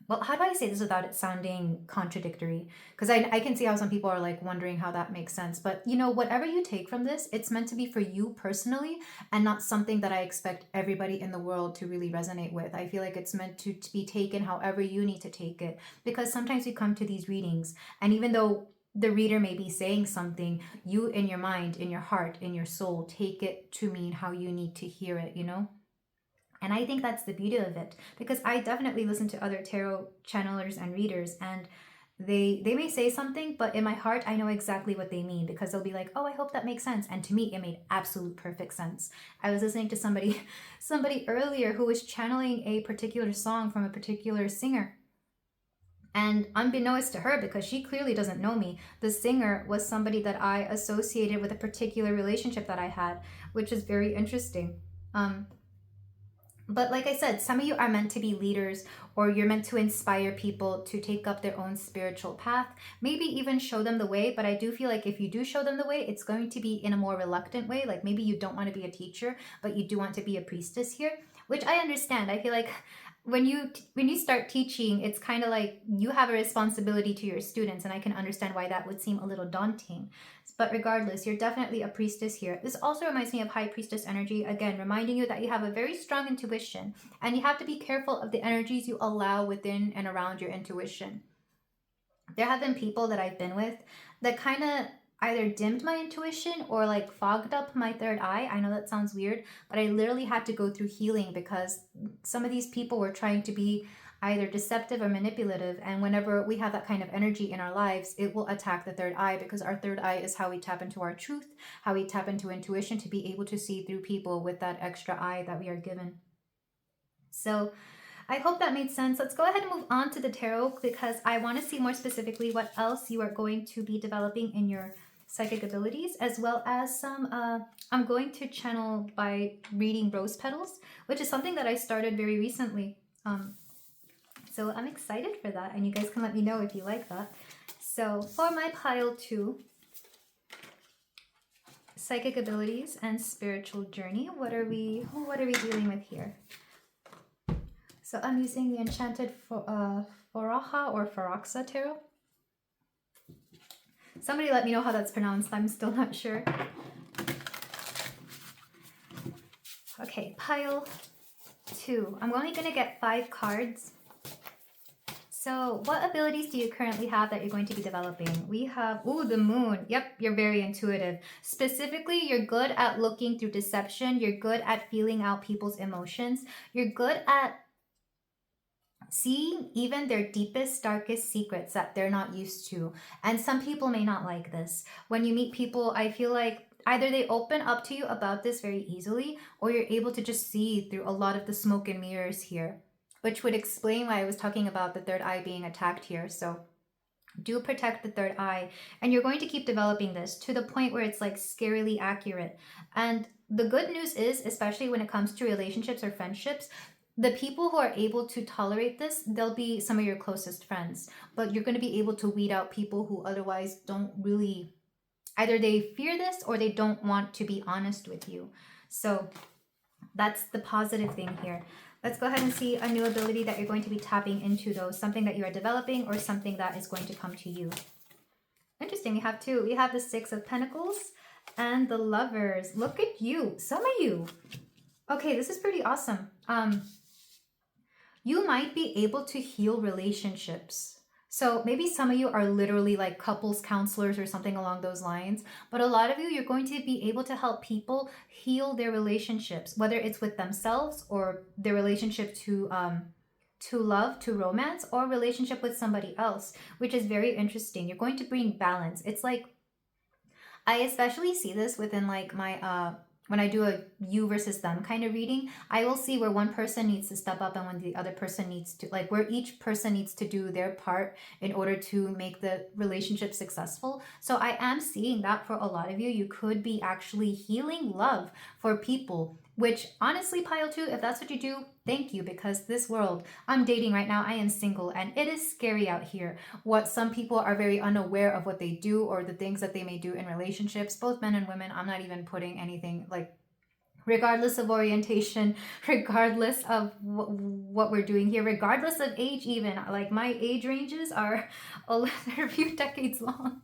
A: well, how do I say this without it sounding contradictory? Because I can see how some people are like wondering how that makes sense. But whatever you take from this, it's meant to be for you personally and not something that I expect everybody in the world to really resonate with. I feel like it's meant to be taken however you need to take it. Because sometimes we come to these readings, and even though the reader may be saying something, you in your mind, in your heart, in your soul, take it to mean how you need to hear it, And I think that's the beauty of it, because I definitely listen to other tarot channelers and readers, and they may say something, but in my heart I know exactly what they mean, because they'll be like, oh, I hope that makes sense. And to me it made absolute perfect sense. I was listening to somebody earlier who was channeling a particular song from a particular singer, and unbeknownst to her, because she clearly doesn't know me, the singer was somebody that I associated with a particular relationship that I had, which is very interesting. But like I said, some of you are meant to be leaders, or you're meant to inspire people to take up their own spiritual path, maybe even show them the way. But I do feel like if you do show them the way, it's going to be in a more reluctant way. Like maybe you don't want to be a teacher, but you do want to be a priestess here, which I understand. I feel like when you start teaching, it's kind of like you have a responsibility to your students, and I can understand why that would seem a little daunting. But regardless, you're definitely a priestess here. This also reminds me of high priestess energy, again reminding you that you have a very strong intuition, and you have to be careful of the energies you allow within and around your intuition. There have been people that I've been with that kind of either dimmed my intuition or like fogged up my third eye. I know that sounds weird, but I literally had to go through healing because some of these people were trying to be either deceptive or manipulative, and whenever we have that kind of energy in our lives, it will attack the third eye, because our third eye is how we tap into our truth, how we tap into intuition to be able to see through people with that extra eye that we are given. So I hope that made sense. Let's go ahead and move on to the tarot, because I want to see more specifically what else you are going to be developing in your psychic abilities, as well as some I'm going to channel by reading rose petals, which is something that I started very recently. So I'm excited for that, and you guys can let me know if you like that. So for my pile 2, psychic abilities and spiritual journey, what are we dealing with here? So I'm using the Enchanted Foraha or Faraxa tarot. Somebody let me know how that's pronounced. I'm still not sure. Okay, pile 2. I'm only going to get 5 cards. So what abilities do you currently have that you're going to be developing? We have, the moon. Yep, you're very intuitive. Specifically, you're good at looking through deception. You're good at feeling out people's emotions. You're good at seeing even their deepest, darkest secrets that they're not used to. And some people may not like this. When you meet people, I feel like either they open up to you about this very easily, or you're able to just see through a lot of the smoke and mirrors here, which would explain why I was talking about the third eye being attacked here. So do protect the third eye, and you're going to keep developing this to the point where it's like scarily accurate. And the good news is, especially when it comes to relationships or friendships, the people who are able to tolerate this, they'll be some of your closest friends, but you're going to be able to weed out people who otherwise don't really, either they fear this or they don't want to be honest with you. So that's the positive thing here. Let's go ahead and see a new ability that you're going to be tapping into, though. Something that you are developing or something that is going to come to you. Interesting. We have two. We have the Six of Pentacles and the Lovers. Look at you. Some of you. Okay, this is pretty awesome. You might be able to heal relationships. So maybe some of you are literally like couples counselors or something along those lines. But a lot of you, you're going to be able to help people heal their relationships, whether it's with themselves or their relationship to love, to romance, or relationship with somebody else, which is very interesting. You're going to bring balance. It's like, I especially see this within like my when I do a you versus them kind of reading, I will see where one person needs to step up and when the other person needs to, like where each person needs to do their part in order to make the relationship successful. So I am seeing that for a lot of you. You could be actually healing love for people, which honestly, pile 2, if that's what you do, thank you, because this world, I'm dating right now, I am single, and it is scary out here. What some people are very unaware of what they do or the things that they may do in relationships, both men and women. I'm not even putting anything like, regardless of orientation, regardless of what we're doing here, regardless of age even. Like my age ranges are a few decades long.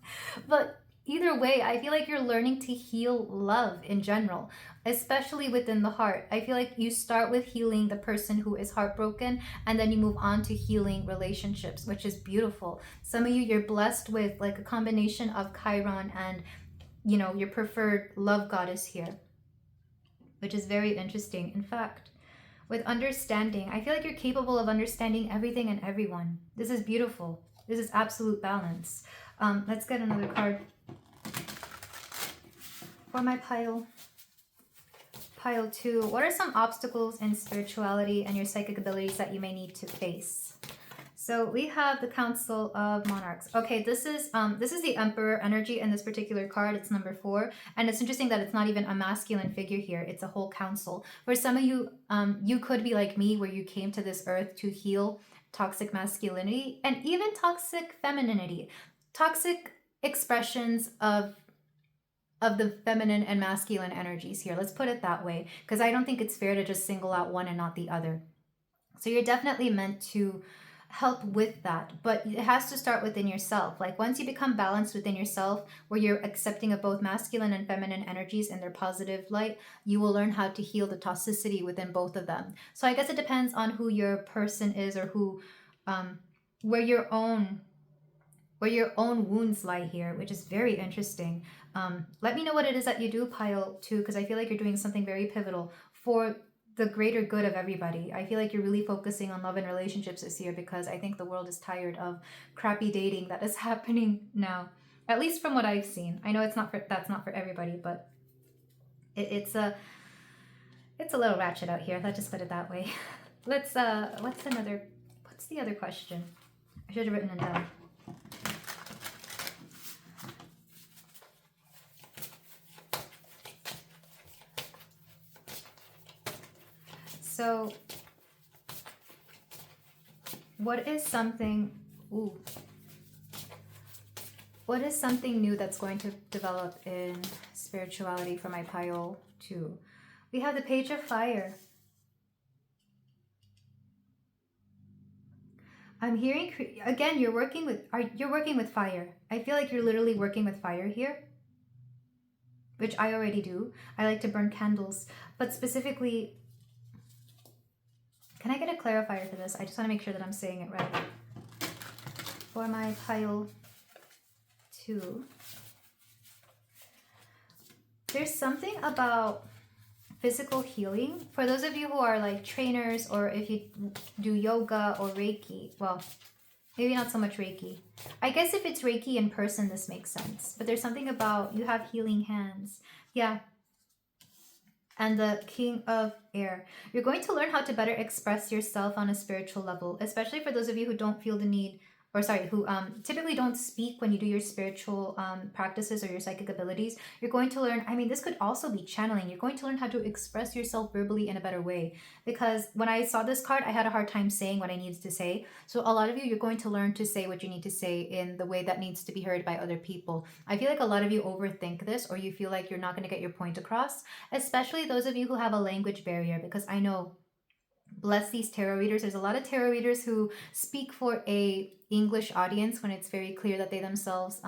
A: But either way, I feel like you're learning to heal love in general, especially within the heart. I feel like you start with healing the person who is heartbroken, and then you move on to healing relationships, which is beautiful. Some of you, you're blessed with like a combination of Chiron and, you know, your preferred love goddess here, which is very interesting. In fact, with understanding, I feel like you're capable of understanding everything and everyone. This is beautiful. This is absolute balance. Let's get another card for my pile 2. What are some obstacles in spirituality and your psychic abilities that you may need to face? So we have the Council of Monarchs. Okay, this is the Emperor energy in this particular card. It's number 4, and it's interesting that it's not even a masculine figure here. It's a whole council. For some of you, you could be like me, where you came to this earth to heal toxic masculinity and even toxic femininity, toxic expressions of the feminine and masculine energies here. Let's put it that way, because I don't think it's fair to just single out one and not the other. So you're definitely meant to help with that, but it has to start within yourself. Like once you become balanced within yourself, where you're accepting of both masculine and feminine energies in their positive light, you will learn how to heal the toxicity within both of them. So I guess it depends on who your person is, or who where your own wounds lie here, which is very interesting. Let me know what it is that you do, pile 2, because I feel like you're doing something very pivotal for the greater good of everybody. I feel like you're really focusing on love and relationships this year, because I think the world is tired of crappy dating that is happening now, at least from what I've seen. I know that's not for everybody, but it's a little ratchet out here. Let's just put it that way. What's the other question? I should have written it down. So, what is something new that's going to develop in spirituality for my pile 2? We have the Page of Fire. I'm hearing, again, you're working with fire. I feel like you're literally working with fire here, which I already do. I like to burn candles, but specifically, can I get a clarifier for this? I just want to make sure that I'm saying it right. For my pile 2, there's something about physical healing. For those of you who are like trainers, or if you do yoga or Reiki, well, maybe not so much Reiki. I guess if it's Reiki in person, this makes sense. But there's something about you have healing hands. Yeah. And the King of Air. You're going to learn how to better express yourself on a spiritual level, especially for those of you who don't feel the need, or sorry, who typically don't speak when you do your spiritual practices or your psychic abilities. You're going to learn, I mean, this could also be channeling. You're going to learn how to express yourself verbally in a better way. Because when I saw this card, I had a hard time saying what I needed to say. So a lot of you, you're going to learn to say what you need to say in the way that needs to be heard by other people. I feel like a lot of you overthink this, or you feel like you're not going to get your point across, especially those of you who have a language barrier, because I know, bless these tarot readers, there's a lot of tarot readers who speak for a English audience when it's very clear that they themselves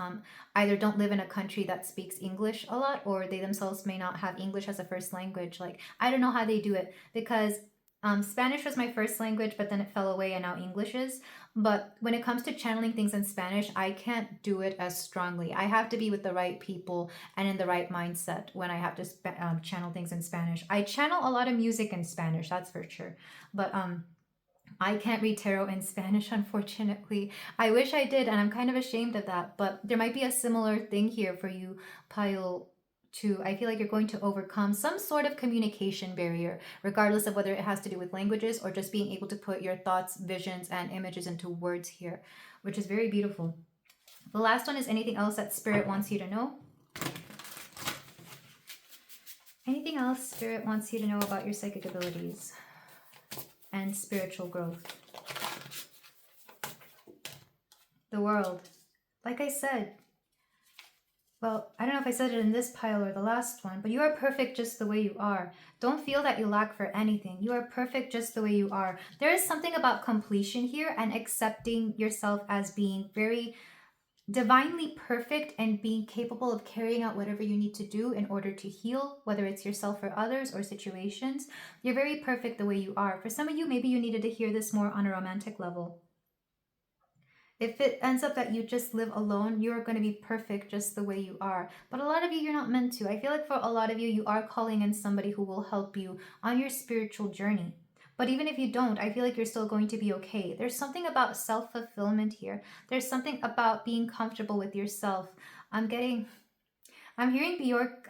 A: either don't live in a country that speaks English a lot, or they themselves may not have English as a first language. Like, I don't know how they do it, because Spanish was my first language, but then it fell away and now English is. But when it comes to channeling things in Spanish, I can't do it as strongly. I have to be with the right people and in the right mindset when I have to channel things in Spanish. I channel a lot of music in Spanish, that's for sure. But I can't read tarot in Spanish, unfortunately. I wish I did, and I'm kind of ashamed of that. But there might be a similar thing here for you, Pile 2. I feel like you're going to overcome some sort of communication barrier, regardless of whether it has to do with languages or just being able to put your thoughts, visions, and images into words here, which is very beautiful. The last one is anything else that Spirit wants you to know. Anything else Spirit wants you to know about your psychic abilities and spiritual growth? The world. Like I said, well, I don't know if I said it in this pile or the last one, but you are perfect just the way you are. Don't feel that you lack for anything. You are perfect just the way you are. There is something about completion here and accepting yourself as being very divinely perfect and being capable of carrying out whatever you need to do in order to heal, whether it's yourself or others or situations. You're very perfect the way you are. For some of you, maybe you needed to hear this more on a romantic level. If it ends up that you just live alone, you're going to be perfect just the way you are. But a lot of you, you're not meant to. I feel like for a lot of you, you are calling in somebody who will help you on your spiritual journey. But even if you don't, I feel like you're still going to be okay. There's something about self-fulfillment here. There's something about being comfortable with yourself. I'm hearing Bjork,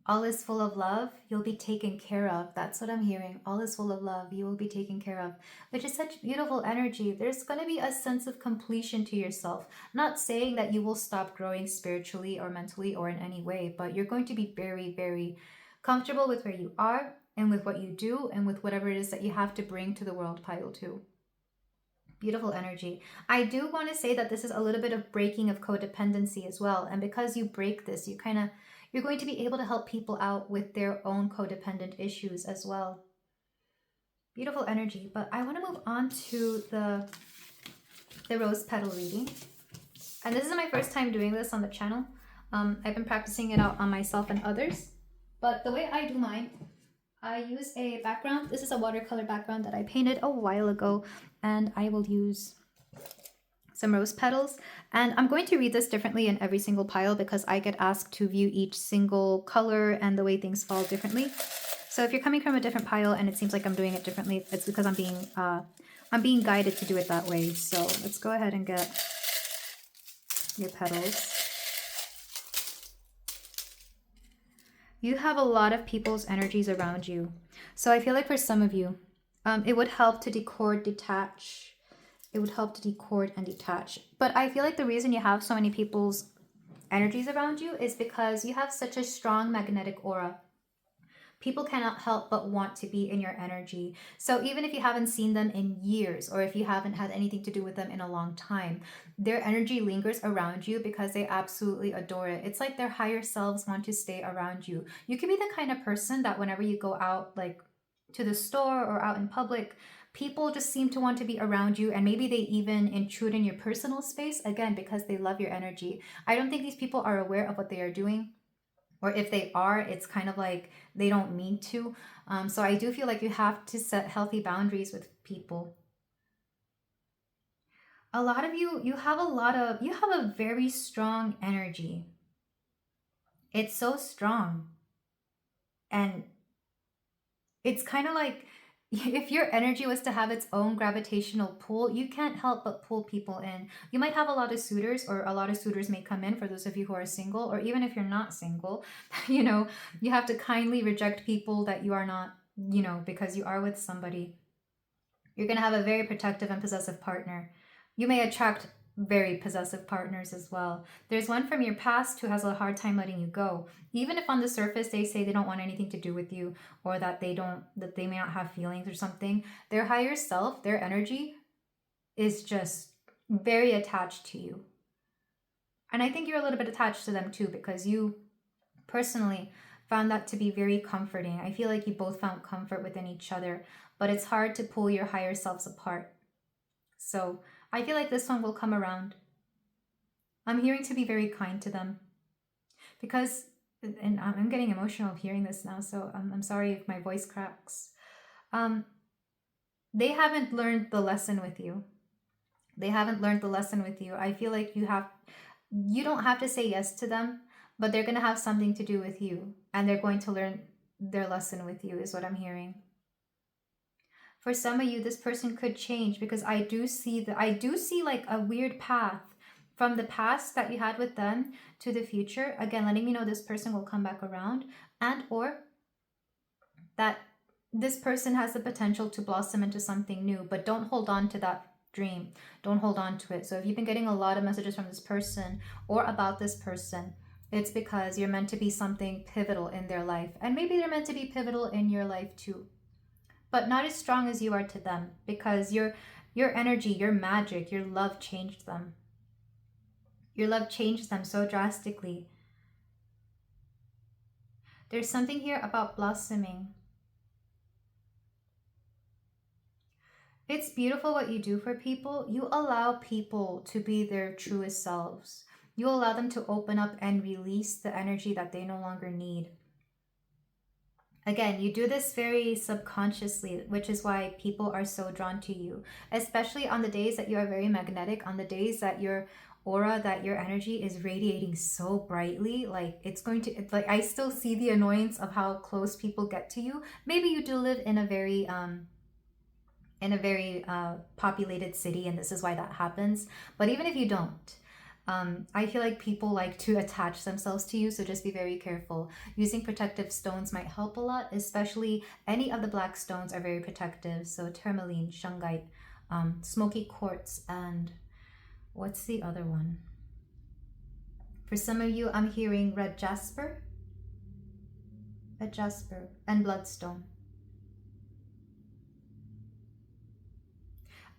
A: all is full of love, you'll be taken care of. That's what I'm hearing. All is full of love, you will be taken care of, which is such beautiful energy. There's going to be a sense of completion to yourself. Not saying that you will stop growing spiritually or mentally or in any way, but you're going to be very, very comfortable with where you are and with what you do and with whatever it is that you have to bring to the world, pile 2. Beautiful energy. I do want to say that this is a little bit of breaking of codependency as well. And because you break this, you're going to be able to help people out with their own codependent issues as well. Beautiful energy. But I want to move on to the rose petal reading. And this is my first time doing this on the channel. I've been practicing it out on myself and others. But the way I do mine, I use a background. This is a watercolor background that I painted a while ago. And I will use some rose petals. And I'm going to read this differently in every single pile because I get asked to view each single color and the way things fall differently. So if you're coming from a different pile and it seems like I'm doing it differently, it's because I'm being guided to do it that way. So let's go ahead and get your petals. You have a lot of people's energies around you. So I feel like for some of you, it would help to decord, detach. It would help to decord and detach. But I feel like the reason you have so many people's energies around you is because you have such a strong magnetic aura. People cannot help but want to be in your energy. So even if you haven't seen them in years, or if you haven't had anything to do with them in a long time, their energy lingers around you because they absolutely adore it. It's like their higher selves want to stay around you. You can be the kind of person that whenever you go out, like to the store or out in public, people just seem to want to be around you, and maybe they even intrude in your personal space, again, because they love your energy. I don't think these people are aware of what they are doing. Or if they are, it's kind of like they don't mean to. So I do feel like you have to set healthy boundaries with people. A lot of you have a very strong energy. It's so strong. And It's kind of like if your energy was to have its own gravitational pull, you can't help but pull people in. You might have a lot of suitors, or a lot of suitors may come in for those of you who are single, or even if you're not single, you have to kindly reject people that you are not, because you are with somebody. You're going to have a very protective and possessive partner. You may attract very possessive partners as well. There's one from your past who has a hard time letting you go. Even if on the surface they say they don't want anything to do with you, or that they may not have feelings or something, their higher self, their energy is just very attached to you. And I think you're a little bit attached to them too, because you personally found that to be very comforting. I feel like you both found comfort within each other, but it's hard to pull your higher selves apart. So I feel like this one will come around. I'm hearing to be very kind to them, because, and I'm getting emotional hearing this now, so I'm sorry if my voice cracks. They haven't learned the lesson with you. They haven't learned the lesson with you. I feel like you don't have to say yes to them, but they're going to have something to do with you, and they're going to learn their lesson with you, is what I'm hearing. For some of you, this person could change, because I do see like a weird path from the past that you had with them to the future. Again, letting me know this person will come back around, and or that this person has the potential to blossom into something new, but don't hold on to that dream. Don't hold on to it. So if you've been getting a lot of messages from this person or about this person, it's because you're meant to be something pivotal in their life. And maybe they're meant to be pivotal in your life too, but not as strong as you are to them, because your energy, your magic, your love changed them. Your love changed them so drastically. There's something here about blossoming. It's beautiful what you do for people. You allow people to be their truest selves. You allow them to open up and release the energy that they no longer need. Again, you do this very subconsciously, which is why people are so drawn to you, especially on the days that you are very magnetic, on the days that your aura, that your energy is radiating so brightly. Like, like, I still see the annoyance of how close people get to you. Maybe you do live in a very populated city, and this is why that happens. But even if you don't, I feel like people like to attach themselves to you, so just be very careful. Using protective stones might help a lot, especially any of the black stones are very protective. So tourmaline, shungite, smoky quartz, and what's the other one? For some of you, I'm hearing red jasper, and bloodstone.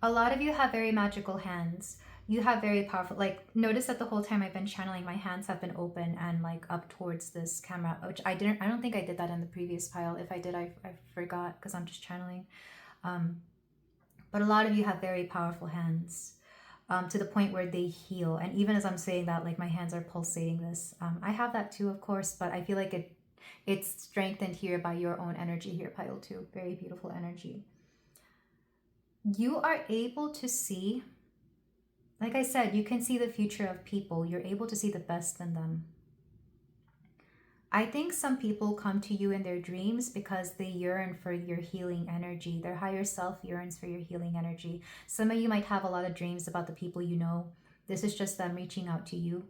A: A lot of you have very magical hands. You have very powerful, like, notice that the whole time I've been channeling, my hands have been open and like up towards this camera, which I don't think I did that in the previous pile. If I did, I forgot, because I'm just channeling. But a lot of you have very powerful hands, to the point where they heal. And even as I'm saying that, like, my hands are pulsating this. I have that too, of course, but I feel like it's strengthened here by your own energy here, pile 2. Very beautiful energy. You are able to see, like I said, you can see the future of people. You're able to see the best in them. I think some people come to you in their dreams because they yearn for your healing energy. Their higher self yearns for your healing energy. Some of you might have a lot of dreams about the people you know. This is just them reaching out to you,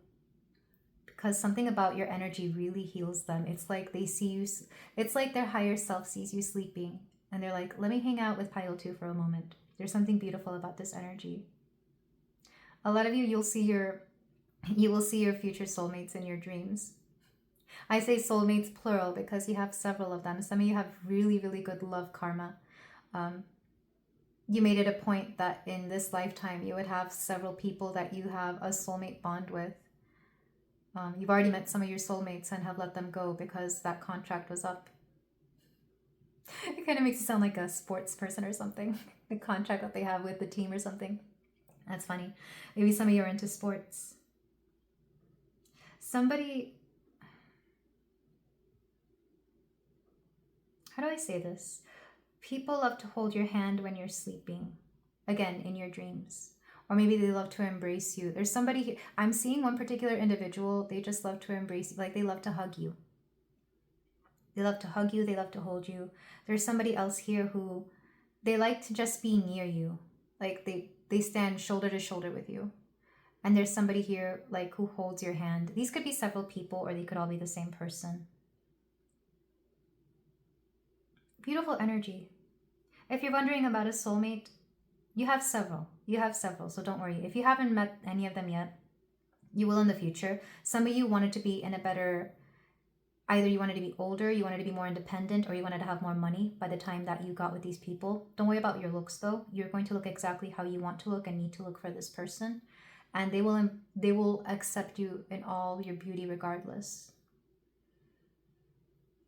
A: because something about your energy really heals them. It's like they see you, it's like their higher self sees you sleeping, and they're like, let me hang out with pile 2 for a moment. There's something beautiful about this energy. A lot of you, you will see your future soulmates in your dreams. I say soulmates plural because you have several of them. Some of you have really, really good love karma. You made it a point that in this lifetime you would have several people that you have a soulmate bond with. You've already met some of your soulmates and have let them go because that contract was up. It kind of makes you sound like a sports person or something. The contract that they have with the team or something. That's funny. Maybe some of you are into sports. Somebody, how do I say this? People love to hold your hand when you're sleeping. Again, in your dreams. Or maybe they love to embrace you. There's somebody, I'm seeing one particular individual, they just love to embrace you. Like, they love to hug you. They love to hug you. They love to hold you. There's somebody else here who they like to just be near you. Like they stand shoulder to shoulder with you. And there's somebody here like who holds your hand. These could be several people or they could all be the same person. Beautiful energy. If you're wondering about a soulmate, you have several. You have several, so don't worry. If you haven't met any of them yet, you will in the future. Some of you wanted to be in a better, either you wanted to be older, you wanted to be more independent, or you wanted to have more money by the time that you got with these people. Don't worry about your looks though. You're going to look exactly how you want to look and need to look for this person. And they will accept you in all your beauty regardless.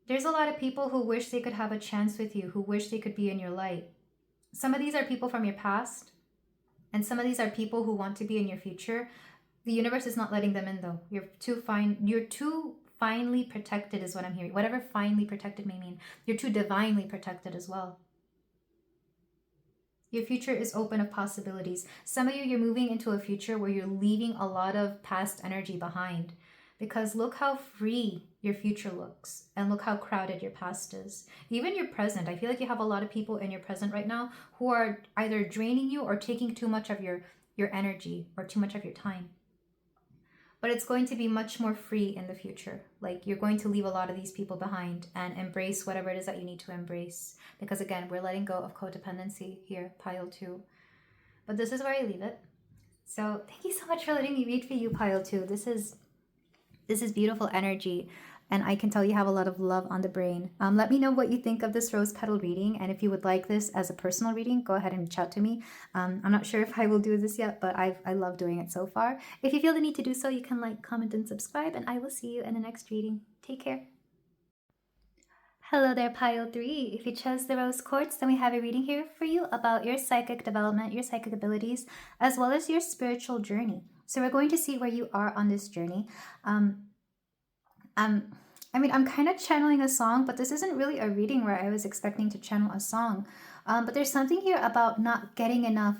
A: There's a lot of people who wish they could have a chance with you, who wish they could be in your light. Some of these are people from your past, and some of these are people who want to be in your future. The universe is not letting them in though. You're too finely protected is what I'm hearing. Whatever finely protected may mean. You're too divinely protected as well. Your future is open of possibilities. Some of you, you're moving into a future where you're leaving a lot of past energy behind. Because look how free your future looks and look how crowded your past is. Even your present. I feel like you have a lot of people in your present right now who are either draining you or taking too much of your energy or too much of your time. But it's going to be much more free in the future. Like you're going to leave a lot of these people behind and embrace whatever it is that you need to embrace. Because again, we're letting go of codependency here, pile 2. But this is where I leave it. So thank you so much for letting me read for you, pile 2. This is beautiful energy, and I can tell you have a lot of love on the brain. Let me know what you think of this rose petal reading, and if you would like this as a personal reading, go ahead and chat to me. I'm not sure if I will do this yet, but I love doing it so far. If you feel the need to do so, you can like, comment, and subscribe, and I will see you in the next reading. Take care. Hello there, pile 3. If you chose the rose quartz, then we have a reading here for you about your psychic development, your psychic abilities, as well as your spiritual journey. So we're going to see where you are on this journey. I'm kind of channeling a song, but this isn't really a reading where I was expecting to channel a song. But there's something here about not getting enough.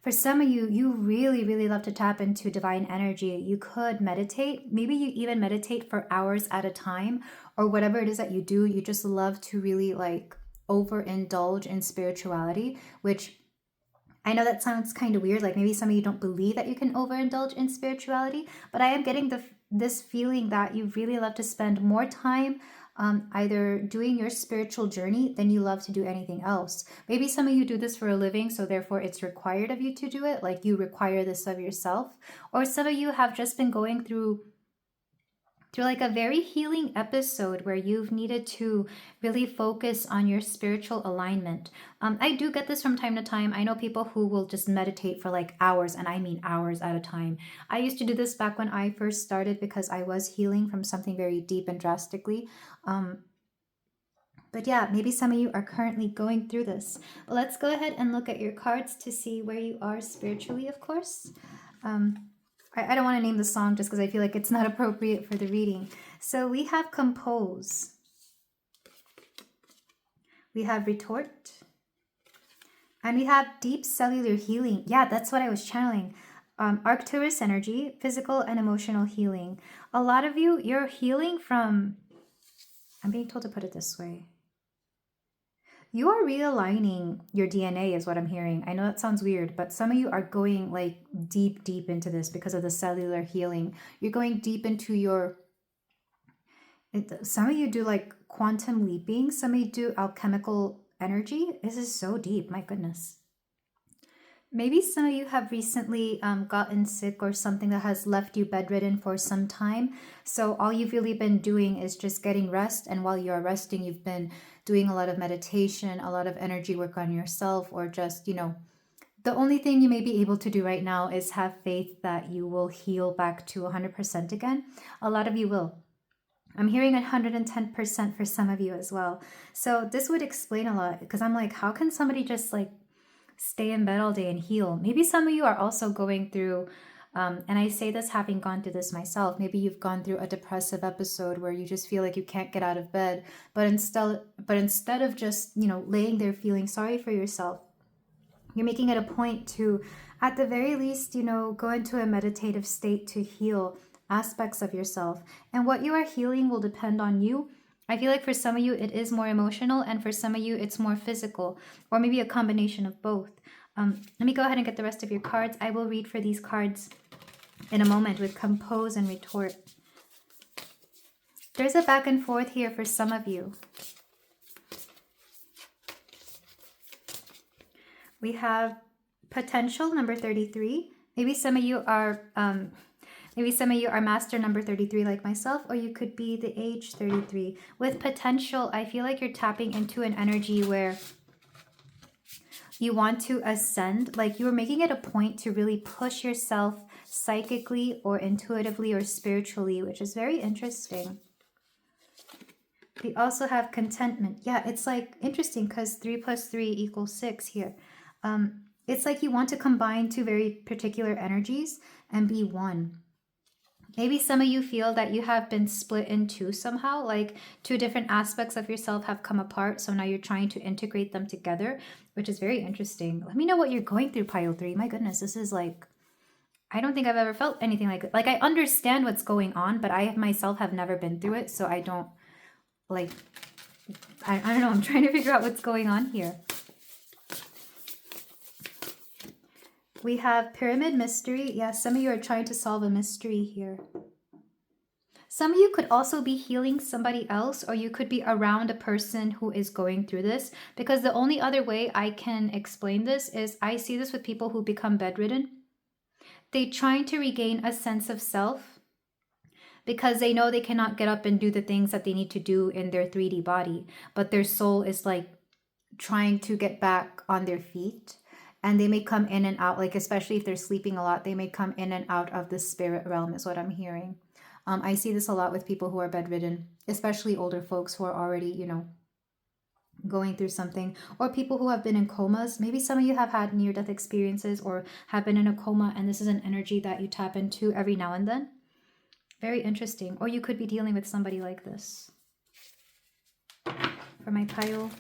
A: For some of you, you really, really love to tap into divine energy. You could meditate. Maybe you even meditate for hours at a time, or whatever it is that you do. You just love to really like overindulge in spirituality, which I know that sounds kind of weird. Like maybe some of you don't believe that you can overindulge in spirituality, but I am getting this feeling that you really love to spend more time either doing your spiritual journey than you love to do anything else. Maybe some of you do this for a living, so therefore it's required of you to do it, like you require this of yourself. Or some of you have just been going through like a very healing episode where you've needed to really focus on your spiritual alignment. I do get this from time to time. I know people who will just meditate for like hours, and I mean hours at a time. I used to do this back when I first started because I was healing from something very deep and drastically. But yeah, maybe some of you are currently going through this. But let's go ahead and look at your cards to see where you are spiritually, of course. I don't want to name the song just because I feel like it's not appropriate for the reading. So we have compose. We have retort. And we have deep cellular healing. Yeah, that's what I was channeling. Arcturus energy, physical and emotional healing. A lot of you, you're healing from, I'm being told to put it this way. You are realigning your DNA is what I'm hearing. I know that sounds weird, but some of you are going like deep into this because of the cellular healing. You're going deep into some of you do like quantum leaping. Some of you do alchemical energy. This is so deep. My goodness. Maybe some of you have recently gotten sick or something that has left you bedridden for some time. So all you've really been doing is just getting rest. And while you're resting, you've been doing a lot of meditation, a lot of energy work on yourself, or just, the only thing you may be able to do right now is have faith that you will heal back to 100% again. A lot of you will. I'm hearing 110% for some of you as well. So this would explain a lot, because I'm like, how can somebody just like stay in bed all day and heal? Maybe some of you are also going through, and I say this having gone through this myself, maybe you've gone through a depressive episode where you just feel like you can't get out of bed, but instead of just, laying there feeling sorry for yourself, you're making it a point to, at the very least, go into a meditative state to heal aspects of yourself. And what you are healing will depend on you I feel like for some of you, it is more emotional, and for some of you, it's more physical, or maybe a combination of both. Let me go ahead and get the rest of your cards. I will read for these cards in a moment with compose and retort. There's a back and forth here for some of you. We have potential, number 33. Maybe some of you are master number 33 like myself, or you could be the age 33. With potential, I feel like you're tapping into an energy where you want to ascend, like you are making it a point to really push yourself psychically or intuitively or spiritually, which is very interesting. We also have contentment. Yeah, it's like interesting because 3 plus 3 equals 6 here. It's like you want to combine two very particular energies and be one. Maybe some of you feel that you have been split in two somehow, like two different aspects of yourself have come apart. So now you're trying to integrate them together, which is very interesting. Let me know what you're going through, pile 3. My goodness, this is like, I don't think I've ever felt anything like it. Like, I understand what's going on, but I myself have never been through it. So I don't, like, I don't know. I'm trying to figure out what's going on here. We have pyramid mystery. Yeah, some of you are trying to solve a mystery here. Some of you could also be healing somebody else, or you could be around a person who is going through this, because the only other way I can explain this is I see this with people who become bedridden. They're trying to regain a sense of self because they know they cannot get up and do the things that they need to do in their 3D body, but their soul is like trying to get back on their feet. And they may come in and out, like especially if they're sleeping a lot, they may come in and out of the spirit realm is what I'm hearing. I see this a lot with people who are bedridden, especially older folks who are already, you know, going through something, or people who have been in comas. Maybe some of you have had near-death experiences or have been in a coma, and this is an energy that you tap into every now and then. Very interesting. Or you could be dealing with somebody like this. For my pile.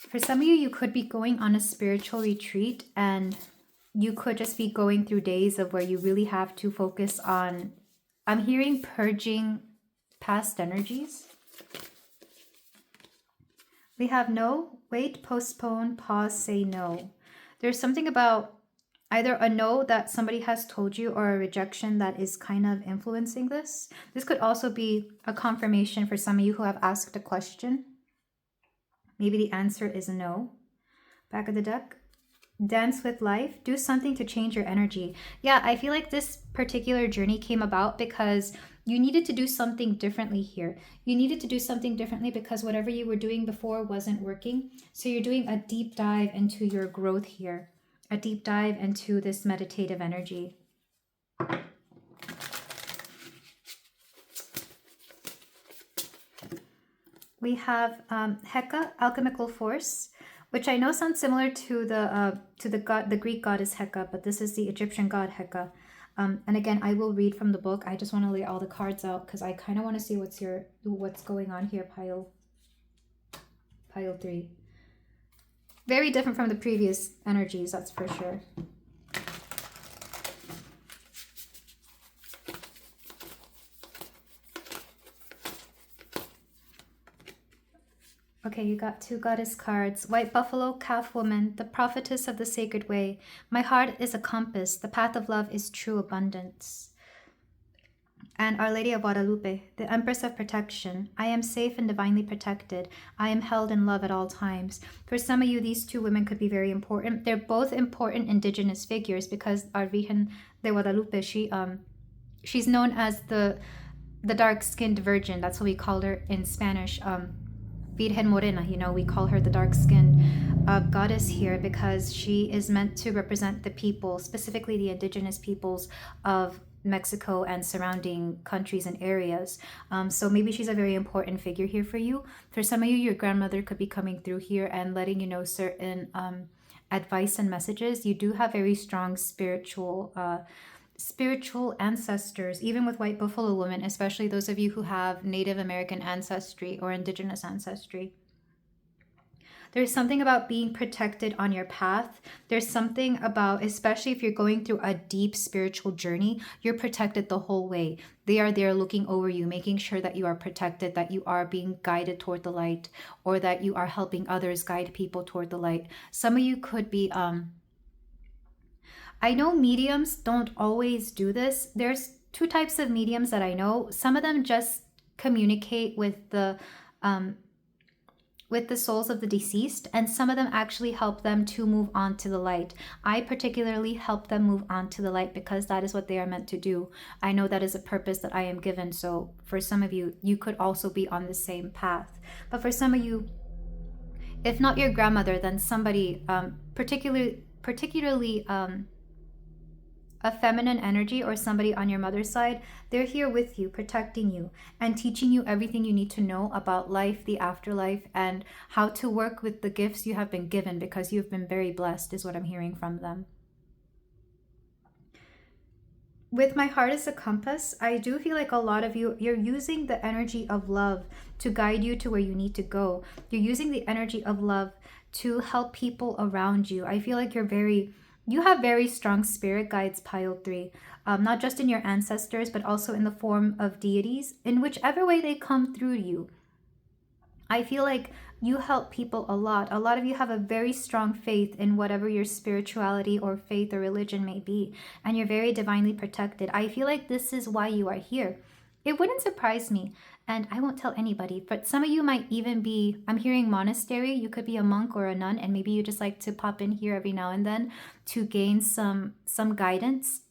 A: For some of you, you could be going on a spiritual retreat, and you could just be going through days of where you really have to focus on, I'm hearing purging past energies. We have no, wait, postpone, pause, say no. There's something about either a no that somebody has told you or a rejection that is kind of influencing this. This could also be a confirmation for some of you who have asked a question. Maybe the answer is no. Back of the deck. Dance with life. Do something to change your energy. Yeah, I feel like this particular journey came about because you needed to do something differently here. You needed to do something differently because whatever you were doing before wasn't working. So you're doing a deep dive into your growth here. A deep dive into this meditative energy. We have Heka, alchemical force, which I know sounds similar to the Greek goddess Heka, but this is the Egyptian god Heka. And again, I will read from the book. I just want to lay all the cards out because I kind of want to see what's going on here. Pile 3. Very different from the previous energies, that's for sure. Okay, you got 2 goddess cards. White buffalo, calf woman, the prophetess of the sacred way. My heart is a compass. The path of love is true abundance. And Our Lady of Guadalupe, the Empress of Protection. I am safe and divinely protected. I am held in love at all times. For some of you, these 2 women could be very important. They're both important indigenous figures because Our Virgen de Guadalupe, she's known as the dark-skinned virgin. That's what we call her in Spanish. Virgen Morena, you know, we call her the dark-skinned goddess here because she is meant to represent the people, specifically the indigenous peoples of Mexico and surrounding countries and areas. So maybe she's a very important figure here for you. For some of you, your grandmother could be coming through here and letting you know certain advice and messages. You do have very strong spiritual ancestors, even with white buffalo women, especially those of you who have Native American ancestry or indigenous ancestry. There's something about being protected on your path. There's something about, especially if you're going through a deep spiritual journey, you're protected the whole way. They are there looking over you, making sure that you are protected, that you are being guided toward the light, or that you are helping others guide people toward the light. Some of you could be, I know mediums don't always do this. There's two types of mediums that I know. Some of them just communicate um, with the souls of the deceased, and some of them actually help them to move on to the light. I particularly help them move on to the light because that is what they are meant to do. I know that is a purpose that I am given. So for some of you, you could also be on the same path. But for some of you, if not your grandmother, then somebody particularly a feminine energy, or somebody on your mother's side, they're here with you, protecting you and teaching you everything you need to know about life, the afterlife, and how to work with the gifts you have been given, because you've been very blessed, is what I'm hearing from them. With my heart as a compass, I do feel like a lot of you, you're using the energy of love to guide you to where you need to go. You're using the energy of love to help people around you. I feel like you have very strong spirit guides, pile 3, not just in your ancestors, but also in the form of deities, in whichever way they come through you. I feel like you help people a lot. A lot of you have a very strong faith in whatever your spirituality or faith or religion may be, and you're very divinely protected. I feel like this is why you are here. It wouldn't surprise me, and I won't tell anybody, but some of you might even be, I'm hearing monastery, you could be a monk or a nun, and maybe you just like to pop in here every now and then to gain some guidance,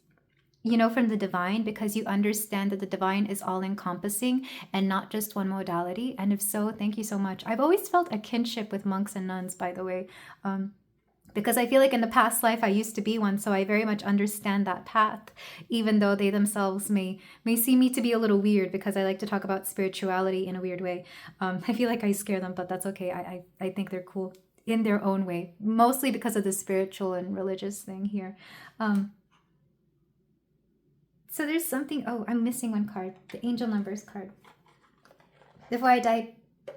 A: from the divine, because you understand that the divine is all encompassing and not just one modality. And if so, thank you so much. I've always felt a kinship with monks and nuns, by the way, because I feel like in the past life I used to be one, so I very much understand that path, even though they themselves may see me to be a little weird because I like to talk about spirituality in a weird way. I feel like I scare them, but that's okay. I think they're cool in their own way, mostly because of the spiritual and religious thing here. So there's something, oh, I'm missing one card, the angel numbers card. Before I dive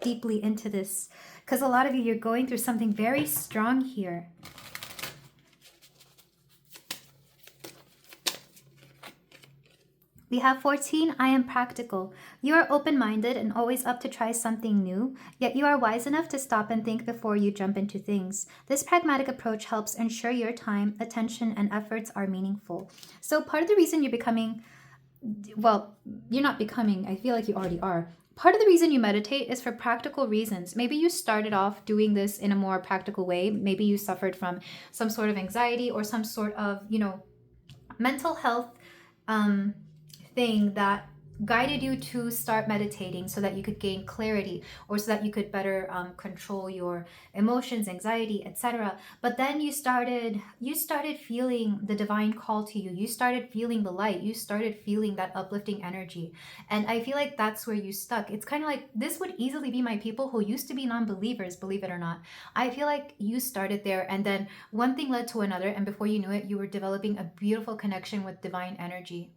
A: deeply into this, because a lot of you, you're going through something very strong here. We have 14, I am practical. You are open-minded and always up to try something new, yet you are wise enough to stop and think before you jump into things. This pragmatic approach helps ensure your time, attention, and efforts are meaningful. So part of the reason you're becoming, well, you're not becoming, I feel like you already are. Part of the reason you meditate is for practical reasons. Maybe you started off doing this in a more practical way. Maybe you suffered from some sort of anxiety or some sort of, mental health thing that guided you to start meditating so that you could gain clarity, or so that you could better control your emotions, anxiety, etc. But then you started feeling the divine call to you. You started feeling the light. You started feeling that uplifting energy. And I feel like that's where you stuck. It's kind of like, this would easily be my people who used to be non-believers, believe it or not. I feel like you started there, and then one thing led to another, and before you knew it, you were developing a beautiful connection with divine energy.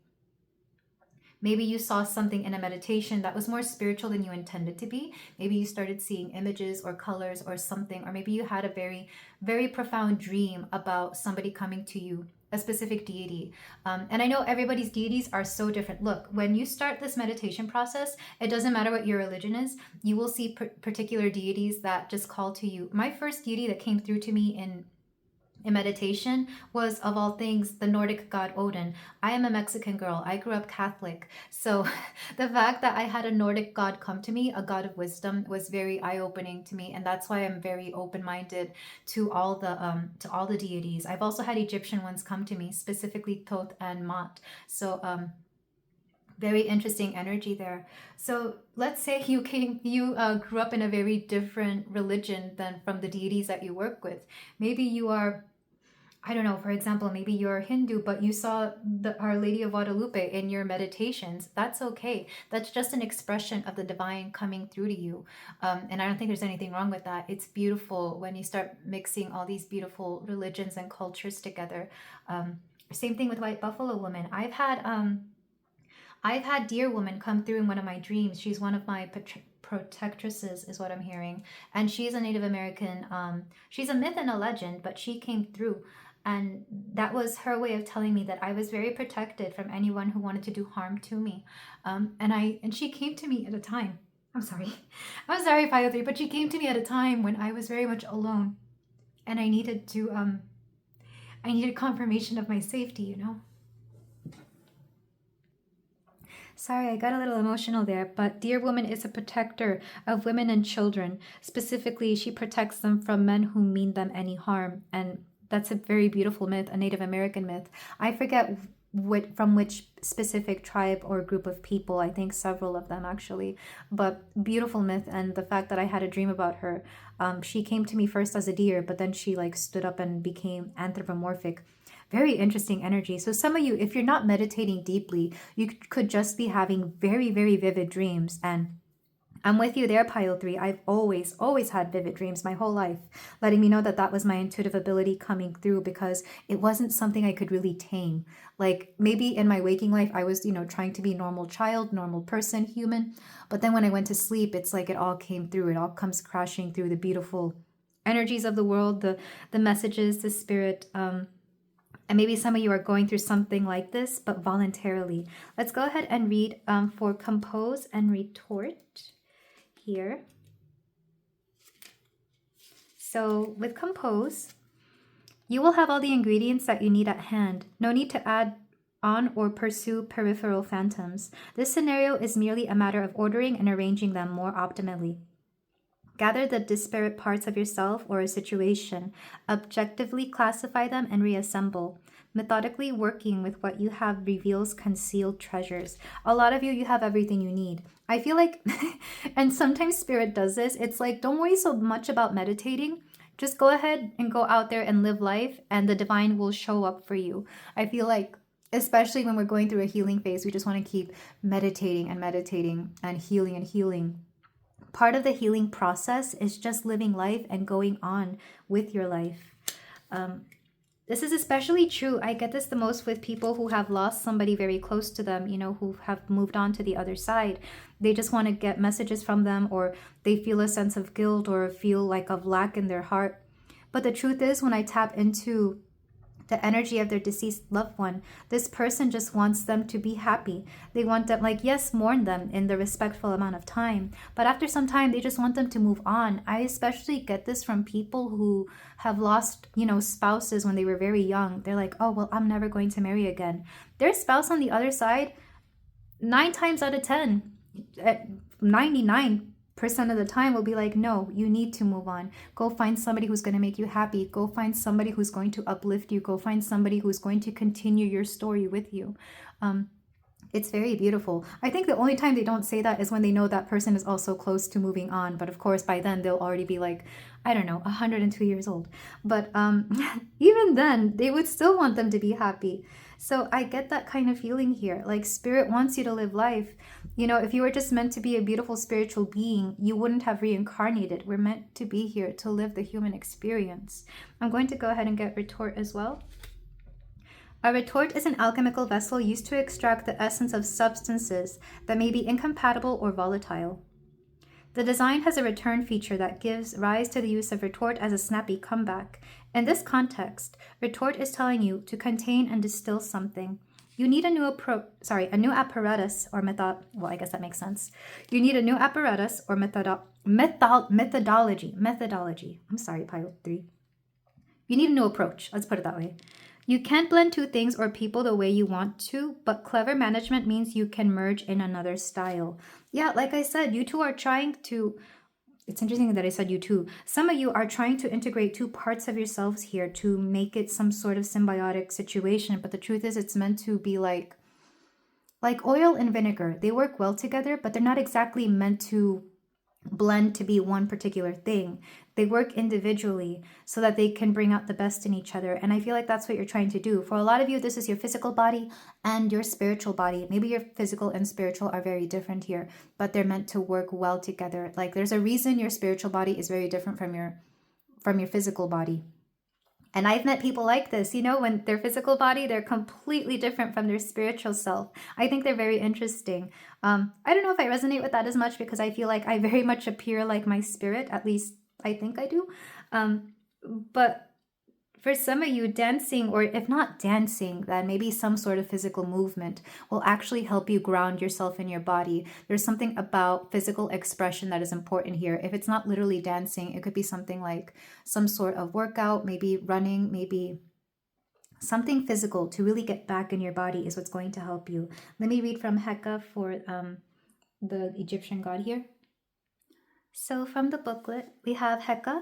A: Maybe you saw something in a meditation that was more spiritual than you intended to be. Maybe you started seeing images or colors or something, or maybe you had a very, very profound dream about somebody coming to you, a specific deity. And I know everybody's deities are so different. Look, when you start this meditation process, it doesn't matter what your religion is, you will see particular deities that just call to you. My first deity that came through to me in meditation was, of all things, the Nordic god Odin. I am a Mexican girl. I grew up Catholic. So the fact that I had a Nordic god come to me, a god of wisdom, was very eye-opening to me. And that's why I'm very open-minded to all the deities. I've also had Egyptian ones come to me, specifically Thoth and Mot. So very interesting energy there. So let's say you grew up in a very different religion than from the deities that you work with. Maybe you are, I don't know, for example, maybe you're Hindu, but you saw Our Lady of Guadalupe in your meditations. That's okay. That's just an expression of the divine coming through to you. And I don't think there's anything wrong with that. It's beautiful when you start mixing all these beautiful religions and cultures together. Same thing with White Buffalo Woman. I've had Dear Woman come through in one of my dreams. She's one of my protectresses, is what I'm hearing. And she's a Native American. She's a myth and a legend, but she came through. And that was her way of telling me that I was very protected from anyone who wanted to do harm to me. And she came to me at a time. I'm sorry. I'm sorry, 503, but she came to me at a time when I was very much alone. And I needed confirmation of my safety, you know? Sorry, I got a little emotional there, but Dear Woman is a protector of women and children. Specifically, she protects them from men who mean them any harm. And that's a very beautiful myth, a Native American myth. I forget from which specific tribe or group of people. I think several of them actually, but beautiful myth. And the fact that I had a dream about her, she came to me first as a deer, but then she like stood up and became anthropomorphic. Very interesting energy. So some of you, if you're not meditating deeply, you could just be having very, very vivid dreams. And I'm with you there, pile 3. I've always had vivid dreams my whole life, letting me know that that was my intuitive ability coming through, because it wasn't something I could really tame. Like maybe in my waking life, I was, trying to be normal child, normal person, human. But then when I went to sleep, it's like it all came through. It all comes crashing through, the beautiful energies of the world, the messages, the spirit. And maybe some of you are going through something like this, but voluntarily. Let's go ahead and read for compose and retort here. So with compose, you will have all the ingredients that you need at hand. No need to add on or pursue peripheral phantoms. This scenario is merely a matter of ordering and arranging them more optimally. Gather the disparate parts of yourself or a situation, objectively classify them, and reassemble. Methodically working with what you have reveals concealed treasures. A lot of you have everything you need. I feel like, and sometimes spirit does this, it's like, don't worry so much about meditating. Just go ahead and go out there and live life, and the divine will show up for you. I feel like, especially when we're going through a healing phase, we just want to keep meditating and healing. Part of the healing process is just living life and going on with your life. This is especially true. I get this the most with people who have lost somebody very close to them, who have moved on to the other side. They just want to get messages from them, or they feel a sense of guilt or feel like of lack in their heart. But the truth is, when I tap into the energy of their deceased loved one, this person just wants them to be happy. They want them, yes, mourn them in the respectful amount of time, but after some time they just want them to move on. I especially get this from people who have lost spouses when they were very young. They're like, oh well, I'm never going to marry again. Their spouse on the other side, 9 times out of 10, 99% of the time will be like, no, you need to move on. Go find somebody who's going to make you happy. Go find somebody who's going to uplift you. Go find somebody who's going to continue your story with you. It's very beautiful. I think the only time they don't say that is when they know that person is also close to moving on. But of course, by then they'll already be 102 years old. But even then, they would still want them to be happy. So I get that kind of feeling here. Like spirit wants you to live life. If you were just meant to be a beautiful spiritual being, you wouldn't have reincarnated. We're meant to be here to live the human experience. I'm going to go ahead and get retort as well. A retort is an alchemical vessel used to extract the essence of substances that may be incompatible or volatile. The design has a return feature that gives rise to the use of retort as a snappy comeback. In this context, retort is telling you to contain and distill something. You need a new apparatus or method. Well, I guess that makes sense. You need a new apparatus or methodology. I'm sorry, pile 3. You need a new approach. Let's put it that way. You can't blend two things or people the way you want to, but clever management means you can merge in another style. Yeah, like I said, you two are trying to... It's interesting that I said you two. Some of you are trying to integrate two parts of yourselves here to make it some sort of symbiotic situation, but the truth is it's meant to be like oil and vinegar. They work well together, but they're not exactly meant to blend to be one particular thing. They work individually so that they can bring out the best in each other. And I feel like that's what you're trying to do. For a lot of you, this is your physical body and your spiritual body. Maybe your physical and spiritual are very different here, but they're meant to work well together. Like there's a reason your spiritual body is very different from your physical body. And I've met people like this, when their physical body, they're completely different from their spiritual self. I think they're very interesting. I don't know if I resonate with that as much because I feel like I very much appear like my spirit, at least I think I do. But for some of you, dancing, or if not dancing, then maybe some sort of physical movement will actually help you ground yourself in your body. There's something about physical expression that is important here. If it's not literally dancing, it could be something like some sort of workout, maybe running, maybe something physical to really get back in your body is what's going to help you. Let me read from Heka for the Egyptian god here. So from the booklet, we have Heka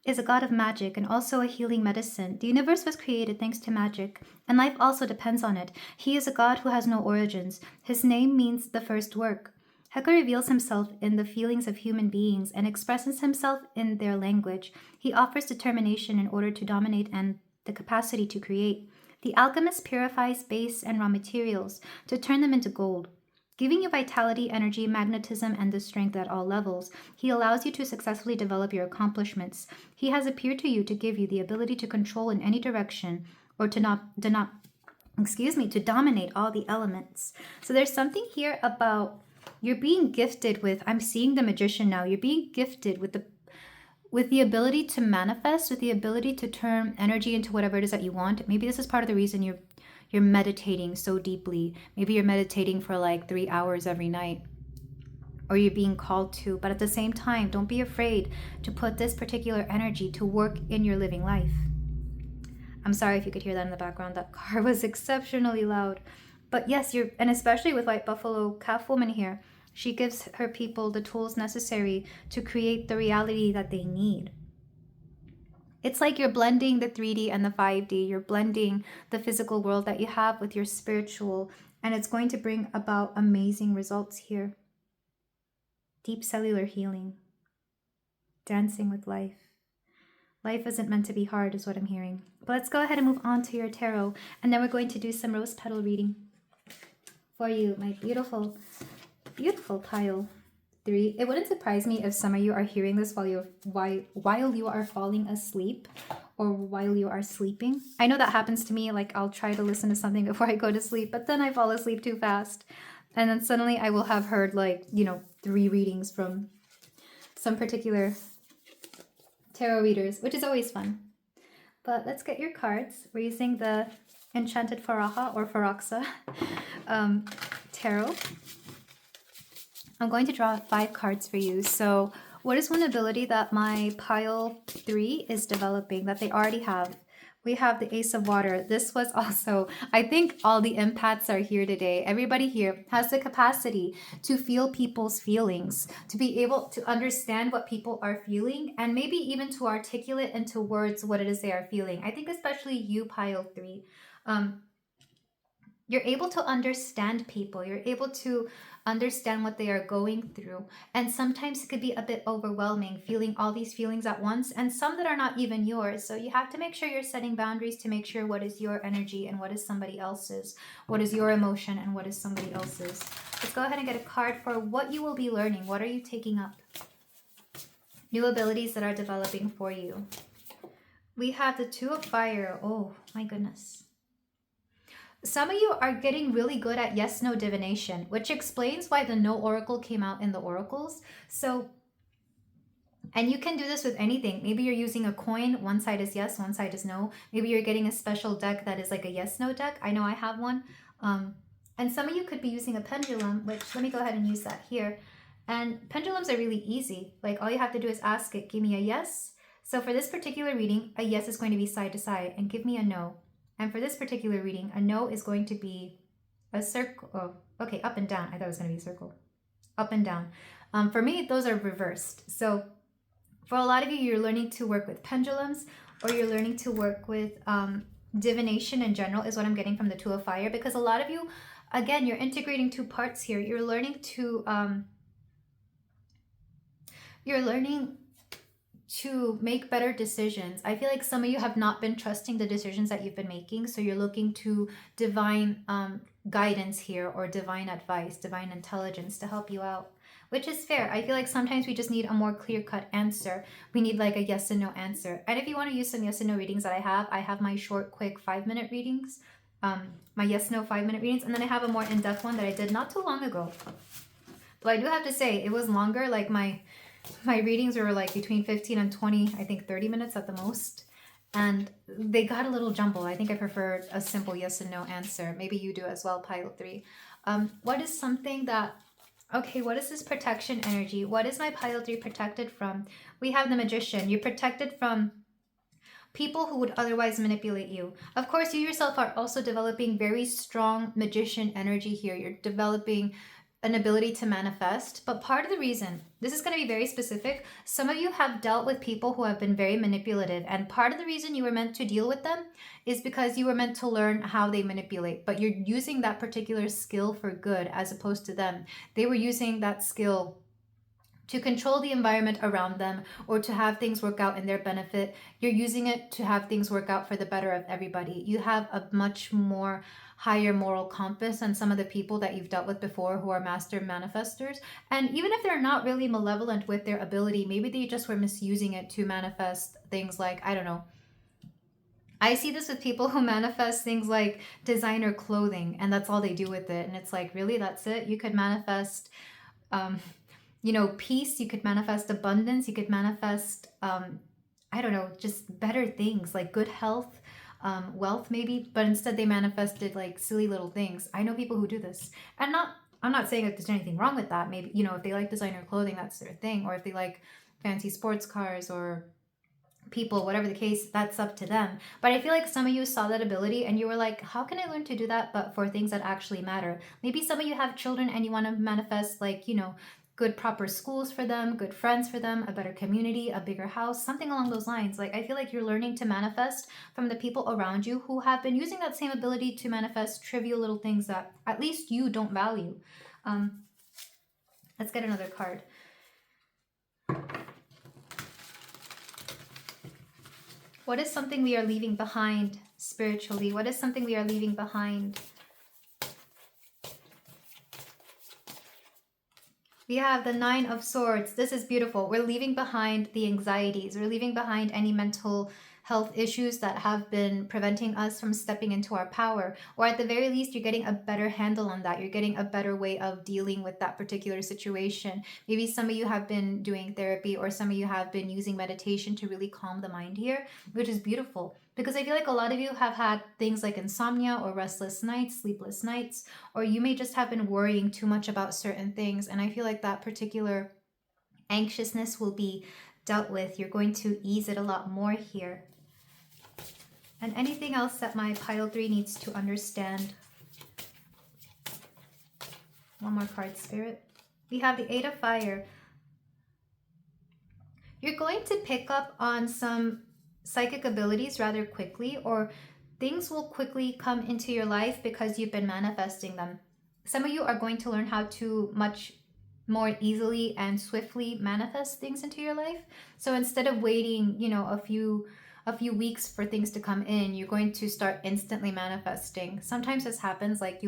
A: is a god of magic and also a healing medicine. The universe was created thanks to magic, and life also depends on it. He is a god who has no origins. His name means the first work. Heka reveals himself in the feelings of human beings and expresses himself in their language. He offers determination in order to dominate and the capacity to create. The alchemist purifies base and raw materials to turn them into gold, giving you vitality, energy, magnetism, and the strength at all levels. He allows you to successfully develop your accomplishments. He has appeared to you to give you the ability to control in any direction or to dominate all the elements. So there's something here about you're being gifted with, I'm seeing the magician now, you're being gifted with the ability to manifest, with the ability to turn energy into whatever it is that you want. Maybe this is part of the reason you're meditating so deeply. Maybe you're meditating for like 3 hours every night, or you're being called to. But at the same time, don't be afraid to put this particular energy to work in your living life. I'm sorry if you could hear that in the background. That car was exceptionally loud. But yes, and especially with White Buffalo Calf Woman here, she gives her people the tools necessary to create the reality that they need. It's like you're blending the 3D and the 5D. You're blending the physical world that you have with your spiritual, and it's going to bring about amazing results here. Deep cellular healing. Dancing with life. Life isn't meant to be hard is what I'm hearing. But let's go ahead and move on to your tarot, and then we're going to do some rose petal reading for you, my beautiful, beautiful pile. 3. It wouldn't surprise me if some of you are hearing this while you are falling asleep or while you are sleeping. I know that happens to me. Like, I'll try to listen to something before I go to sleep, but then I fall asleep too fast. And then suddenly I will have heard 3 readings from some particular tarot readers, which is always fun. But let's get your cards. We're using the Enchanted Faraha or Faraxa tarot. I'm going to draw 5 cards for you. So what is one ability that my pile 3 is developing that they already have? We have the Ace of Water. This was also, I think all the empaths are here today. Everybody here has the capacity to feel people's feelings, to be able to understand what people are feeling, and maybe even to articulate into words what it is they are feeling. I think especially you, pile 3. You're able to understand people. You're able to understand what they are going through. And sometimes it could be a bit overwhelming, feeling all these feelings at once, and some that are not even yours. So you have to make sure you're setting boundaries to make sure what is your energy and what is somebody else's. What is your emotion and what is somebody else's. Let's go ahead and get a card for what you will be learning. What are you taking up? New abilities that are developing for you. We have the Two of Fire. Oh, my goodness. Some of you are getting really good at yes-no divination, which explains why the no oracle came out in the oracles. So, and you can do this with anything. Maybe you're using a coin. One side is yes, one side is no. Maybe you're getting a special deck that is like a yes-no deck. I know I have one. And some of you could be using a pendulum, which let me go ahead and use that here. And pendulums are really easy. Like all you have to do is ask it, give me a yes. So for this particular reading, a yes is going to be side to side, and give me a no. And for this particular reading, a no is going to be a circle. Oh, okay, up and down. I thought it was going to be a circle. Up and down. For me, those are reversed. So for a lot of you, you're learning to work with pendulums, or you're learning to work with divination in general is what I'm getting from the Two of Fire. Because a lot of you, again, you're integrating 2 parts here. You're learning to make better decisions. I feel like some of you have not been trusting the decisions that you've been making, so you're looking to divine guidance here, or divine advice, divine intelligence to help you out. which is fair. I feel like sometimes we just need a more clear-cut answer. We need like a yes and no answer. And if you want to use some yes and no readings that I have my short, quick 5-minute readings, my yes no 5-minute readings, and then I have a more in-depth one that I did not too long ago. But I do have to say it was longer. Like my readings were like between 15 and 20, I think 30 minutes at the most. And they got a little jumbled. I think I prefer a simple yes and no answer. Maybe you do as well, pile 3. What is something that... Okay, what is this protection energy? What is my pile 3 protected from? We have the Magician. You're protected from people who would otherwise manipulate you. Of course, you yourself are also developing very strong Magician energy here. You're developing an ability to manifest. But part of the reason, this is going to be very specific, some of you have dealt with people who have been very manipulative, and part of the reason you were meant to deal with them is because you were meant to learn how they manipulate, but you're using that particular skill for good as opposed to them. They were using that skill to control the environment around them or to have things work out in their benefit. You're using it to have things work out for the better of everybody. You have a much more higher moral compass than some of the people that you've dealt with before who are master manifestors. And even if they're not really malevolent with their ability, maybe they just were misusing it to manifest things like, I don't know. I see this with people who manifest things like designer clothing, and that's all they do with it. And it's like, really, that's it? You could manifest peace, you could manifest abundance, you could manifest, I don't know, just better things like good health, wealth maybe, but instead they manifested like silly little things. I know people who do this, and I'm not saying that there's anything wrong with that. Maybe, if they like designer clothing, that's their thing, or if they like fancy sports cars or people, whatever the case, that's up to them. But I feel like some of you saw that ability and you were like, how can I learn to do that but for things that actually matter? Maybe some of you have children and you want to manifest like, good proper schools for them, good friends for them, a better community, a bigger house, something along those lines. Like, I feel like you're learning to manifest from the people around you who have been using that same ability to manifest trivial little things that at least you don't value. Let's get another card. What is something we are leaving behind spiritually? What is something we are leaving behind? We have the 9 of Swords. This is beautiful. We're leaving behind the anxieties. We're leaving behind any mental health issues that have been preventing us from stepping into our power. Or at the very least, you're getting a better handle on that. You're getting a better way of dealing with that particular situation. Maybe some of you have been doing therapy, or some of you have been using meditation to really calm the mind here, which is beautiful. Because I feel like a lot of you have had things like insomnia or restless nights, sleepless nights, or you may just have been worrying too much about certain things. And I feel like that particular anxiousness will be dealt with. You're going to ease it a lot more here. And anything else that my pile 3 needs to understand? One more card, Spirit. We have the 8 of Fire. You're going to pick up on some psychic abilities rather quickly, or things will quickly come into your life because you've been manifesting them. Some of you are going to learn how to much more easily and swiftly manifest things into your life. So instead of waiting, a few weeks for things to come in, you're going to start instantly manifesting. Sometimes this happens, like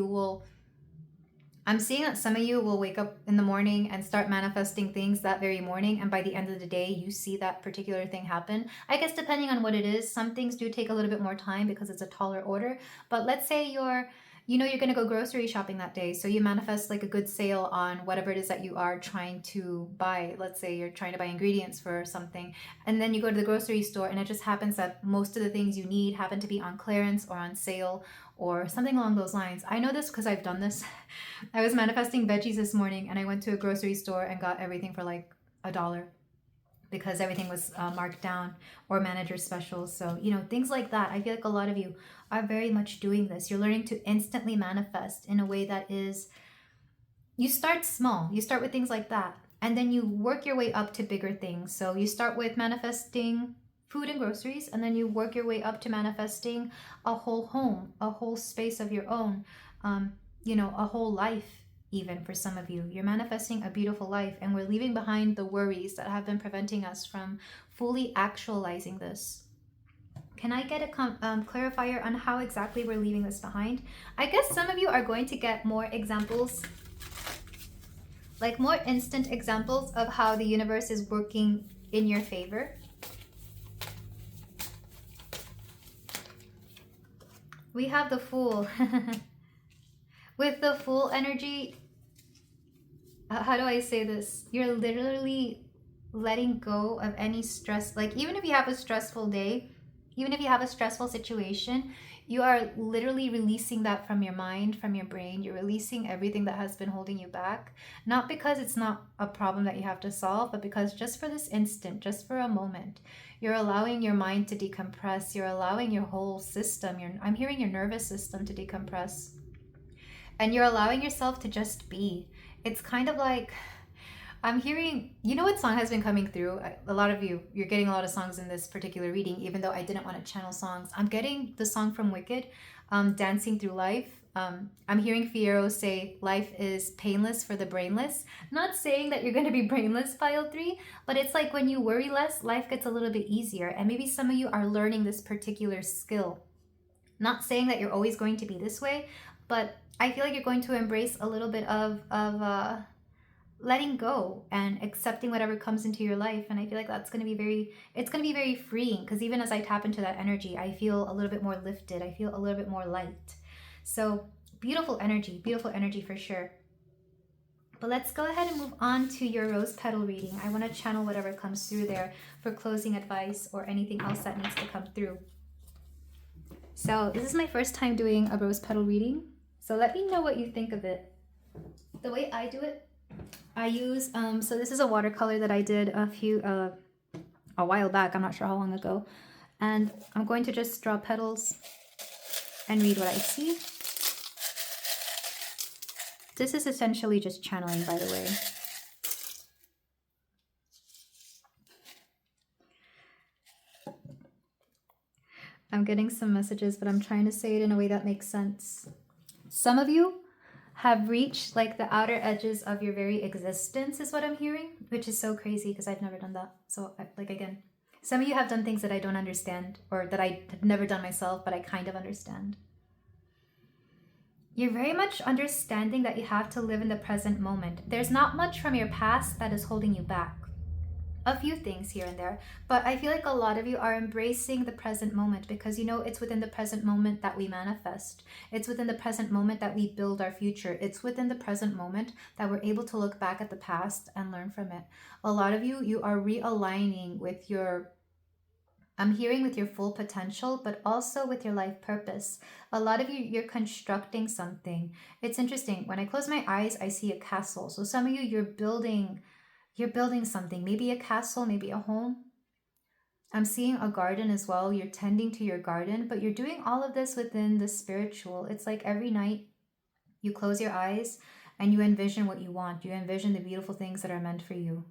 A: I'm seeing that some of you will wake up in the morning and start manifesting things that very morning, and by the end of the day, you see that particular thing happen. I guess depending on what it is, some things do take a little bit more time because it's a taller order. But let's say you're going to go grocery shopping that day. So you manifest like a good sale on whatever it is that you are trying to buy. Let's say you're trying to buy ingredients for something. And then you go to the grocery store and it just happens that most of the things you need happen to be on clearance or on sale or something along those lines. I know this because I've done this. I was manifesting veggies this morning and I went to a grocery store and got everything for like $1 because everything was marked down, or manager specials. So, things like that. I feel like a lot of you are very much doing this. You're learning to instantly manifest in a way that is, you start small. You start with things like that. And then you work your way up to bigger things. So you start with manifesting food and groceries, and then you work your way up to manifesting a whole home, a whole space of your own, a whole life. Even for some of you, you're manifesting a beautiful life, and we're leaving behind the worries that have been preventing us from fully actualizing this. Can I get a clarifier on how exactly we're leaving this behind? I guess some of you are going to get more examples like more instant examples of how the universe is working in your favor. We have the Fool. With the Fool energy, how do I say this? You're literally letting go of any stress. Like, even if you have a stressful day, even if you have a stressful situation, you are literally releasing that from your mind, from your brain. You're releasing everything that has been holding you back. Not because it's not a problem that you have to solve, but because just for this instant, just for a moment, you're allowing your mind to decompress. You're allowing your whole system, I'm hearing your nervous system to decompress. And you're allowing yourself to just be. It's kind of like, I'm hearing, you know what song has been coming through? A lot of you're getting a lot of songs in this particular reading, even though I didn't want to channel songs. I'm getting the song from Wicked, Dancing Through Life. I'm hearing Fiyero say, life is painless for the brainless. Not saying that you're going to be brainless, Pile 3, but it's like when you worry less, life gets a little bit easier. And maybe some of you are learning this particular skill. Not saying that you're always going to be this way, but I feel like you're going to embrace a little bit of letting go and accepting whatever comes into your life. And I feel like it's going to be very freeing, because even as I tap into that energy, I feel a little bit more lifted. I feel a little bit more light. So beautiful energy for sure. But let's go ahead and move on to your rose petal reading. I want to channel whatever comes through there for closing advice or anything else that needs to come through. So this is my first time doing a rose petal reading. So let me know what you think of it. The way I do it, I use, so this is a watercolor that I did a while back. I'm not sure how long ago. And I'm going to just draw petals and read what I see. This is essentially just channeling, by the way. I'm getting some messages, but I'm trying to say it in a way that makes sense. Some of you have reached like the outer edges of your very existence, is what I'm hearing, which is so crazy because I've never done that. So like, again, some of you have done things that I don't understand, or that I have never done myself, but I kind of understand. You're very much understanding that you have to live in the present moment. There's not much from your past that is holding you back. A few things here and there, but I feel like a lot of you are embracing the present moment, because you know it's within the present moment that we manifest. It's within the present moment that we build our future. It's within the present moment that we're able to look back at the past and learn from it. A lot of you are realigning with your, I'm hearing with your full potential, but also with your life purpose. A lot of you, you're constructing something. It's interesting. When I close my eyes, I see a castle. So some of you, you're building something, maybe a castle, maybe a home. I'm seeing a garden as well. You're tending to your garden, but you're doing all of this within the spiritual. It's like every night you close your eyes and you envision what you want. You envision the beautiful things that are meant for you.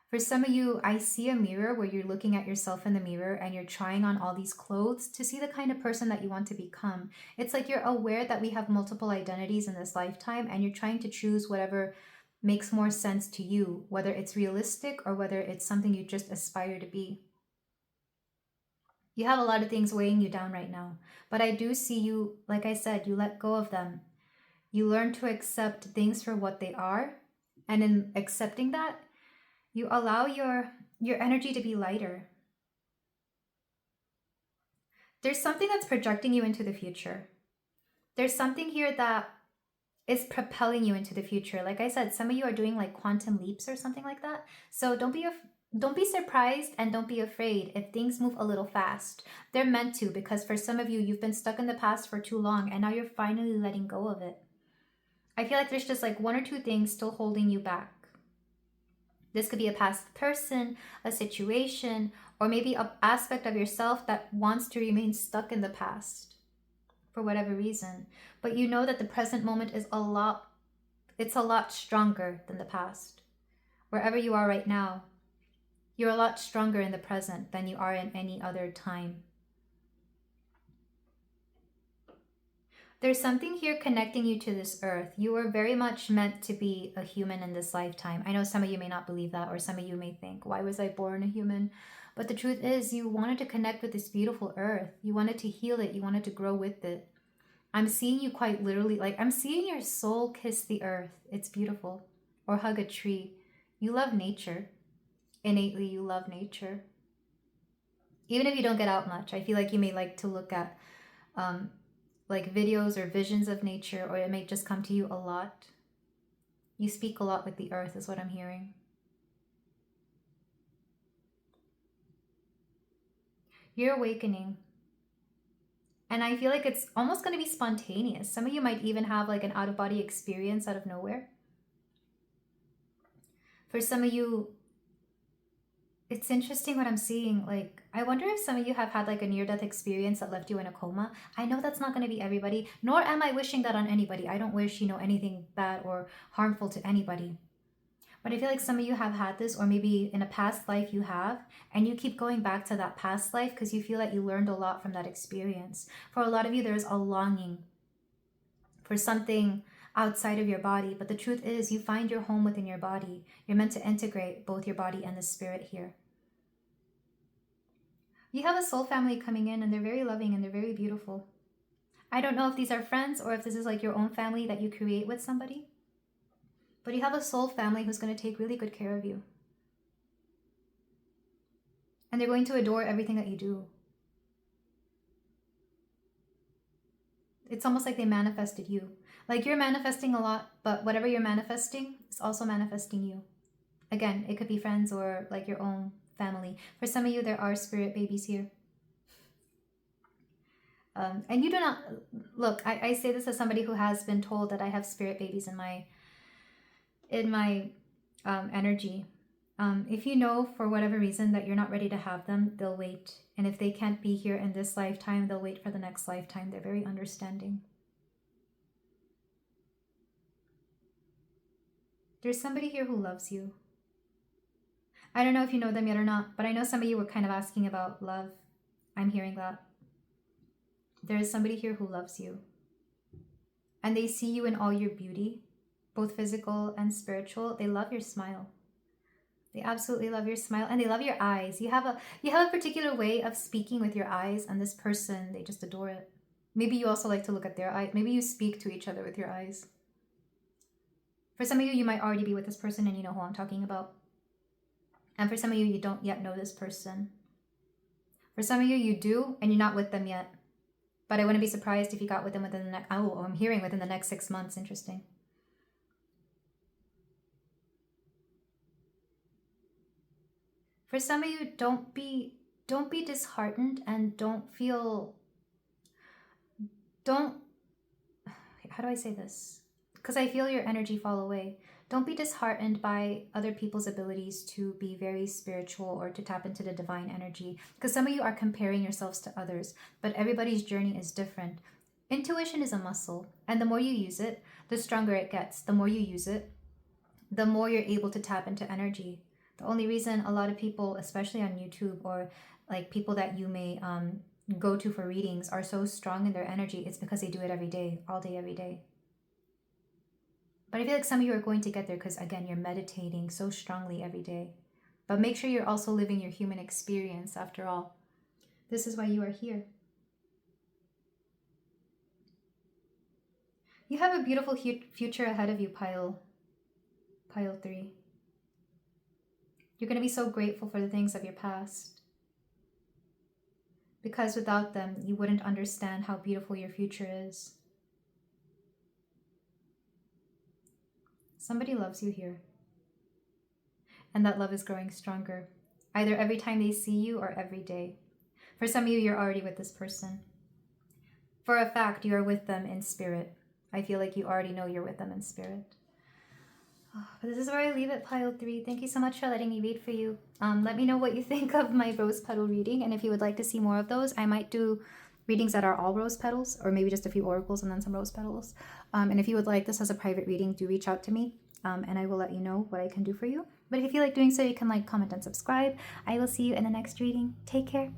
A: For some of you, I see a mirror where you're looking at yourself in the mirror and you're trying on all these clothes to see the kind of person that you want to become. It's like you're aware that we have multiple identities in this lifetime, and you're trying to choose whatever makes more sense to you, whether it's realistic or whether it's something you just aspire to be. You have a lot of things weighing you down right now, but I do see you, like I said, you let go of them. You learn to accept things for what they are, and in accepting that, you allow your energy to be lighter. There's something that's projecting you into the future. There's something here that is propelling you into the future. Like I said, some of you are doing like quantum leaps or something like that. So don't be surprised and don't be afraid if things move a little fast. They're meant to, because for some of you, you've been stuck in the past for too long and now you're finally letting go of it. I feel like there's just like one or two things still holding you back. This could be a past person, a situation, or maybe an aspect of yourself that wants to remain stuck in the past for whatever reason. But you know that the present moment is a lot stronger than the past. Wherever you are right now, you're a lot stronger in the present than you are in any other time. There's something here connecting you to this earth. You are very much meant to be a human in this lifetime. I know some of you may not believe that, or some of you may think, why was I born a human? But the truth is, you wanted to connect with this beautiful earth. You wanted to heal it. You wanted to grow with it. I'm seeing you quite literally, like I'm seeing your soul kiss the earth. It's beautiful. Or hug a tree. You love nature. Innately, you love nature. Even if you don't get out much, I feel like you may like to look at like videos or visions of nature, or it may just come to you a lot. You speak a lot with the earth, is what I'm hearing. You're awakening. And I feel like it's almost going to be spontaneous. Some of you might even have like an out of body experience out of nowhere. For some of you, it's interesting what I'm seeing. Like, I wonder if some of you have had like a near-death experience that left you in a coma. I know that's not going to be everybody, nor am I wishing that on anybody. I don't wish, anything bad or harmful to anybody. But I feel like some of you have had this, or maybe in a past life you have, and you keep going back to that past life because you feel that you learned a lot from that experience. For a lot of you, there's a longing for something outside of your body, but the truth is you find your home within your body. You're meant to integrate both your body and the spirit here. You have a soul family coming in, and they're very loving and they're very beautiful. I don't know if these are friends or if this is like your own family that you create with somebody. But you have a soul family who's going to take really good care of you. And they're going to adore everything that you do. It's almost like they manifested you. Like you're manifesting a lot, but whatever you're manifesting is also manifesting you. Again, it could be friends or like your own family. For some of you, there are spirit babies here. And you do not, look, I say this as somebody who has been told that I have spirit babies in my energy. If you know for whatever reason that you're not ready to have them, they'll wait. And if they can't be here in this lifetime, they'll wait for the next lifetime. They're very understanding. There's somebody here who loves you. I don't know if you know them yet or not, but I know some of you were kind of asking about love. I'm hearing that. There is somebody here who loves you. And they see you in all your beauty, both physical and spiritual. They love your smile. They absolutely love your smile, and they love your eyes. You have a particular way of speaking with your eyes, and this person, they just adore it. Maybe you also like to look at their eyes. Maybe you speak to each other with your eyes. For some of you, you might already be with this person and you know who I'm talking about. And for some of you, you don't yet know this person. For some of you, you do, and you're not with them yet. But I wouldn't be surprised if you got with them within the next, I'm hearing within the next 6 months. Interesting. For some of you, don't be disheartened, and how do I say this? Because I feel your energy fall away. Don't be disheartened by other people's abilities to be very spiritual or to tap into the divine energy. Because some of you are comparing yourselves to others, but everybody's journey is different. Intuition is a muscle, and the more you use it, the stronger it gets. The more you use it, the more you're able to tap into energy. The only reason a lot of people, especially on YouTube or like people that you may go to for readings, are so strong in their energy, it's because they do it every day, all day, every day. But I feel like some of you are going to get there because, again, you're meditating so strongly every day. But make sure you're also living your human experience after all. This is why you are here. You have a beautiful future ahead of you, Pile 3. You're going to be so grateful for the things of your past. Because without them, you wouldn't understand how beautiful your future is. Somebody loves you here. And that love is growing stronger. Either every time they see you or every day. For some of you, you're already with this person. For a fact, you are with them in spirit. I feel like you already know you're with them in spirit. But this is where I leave it, Pile 3. Thank you so much for letting me read for you. Let me know what you think of my rose petal reading, and if you would like to see more of those, I might do readings that are all rose petals, or maybe just a few oracles and then some rose petals. And if you would like this as a private reading, do reach out to me, and I will let you know what I can do for you. But if you feel like doing so, you can like, comment, and subscribe. I will see you in the next reading. Take care.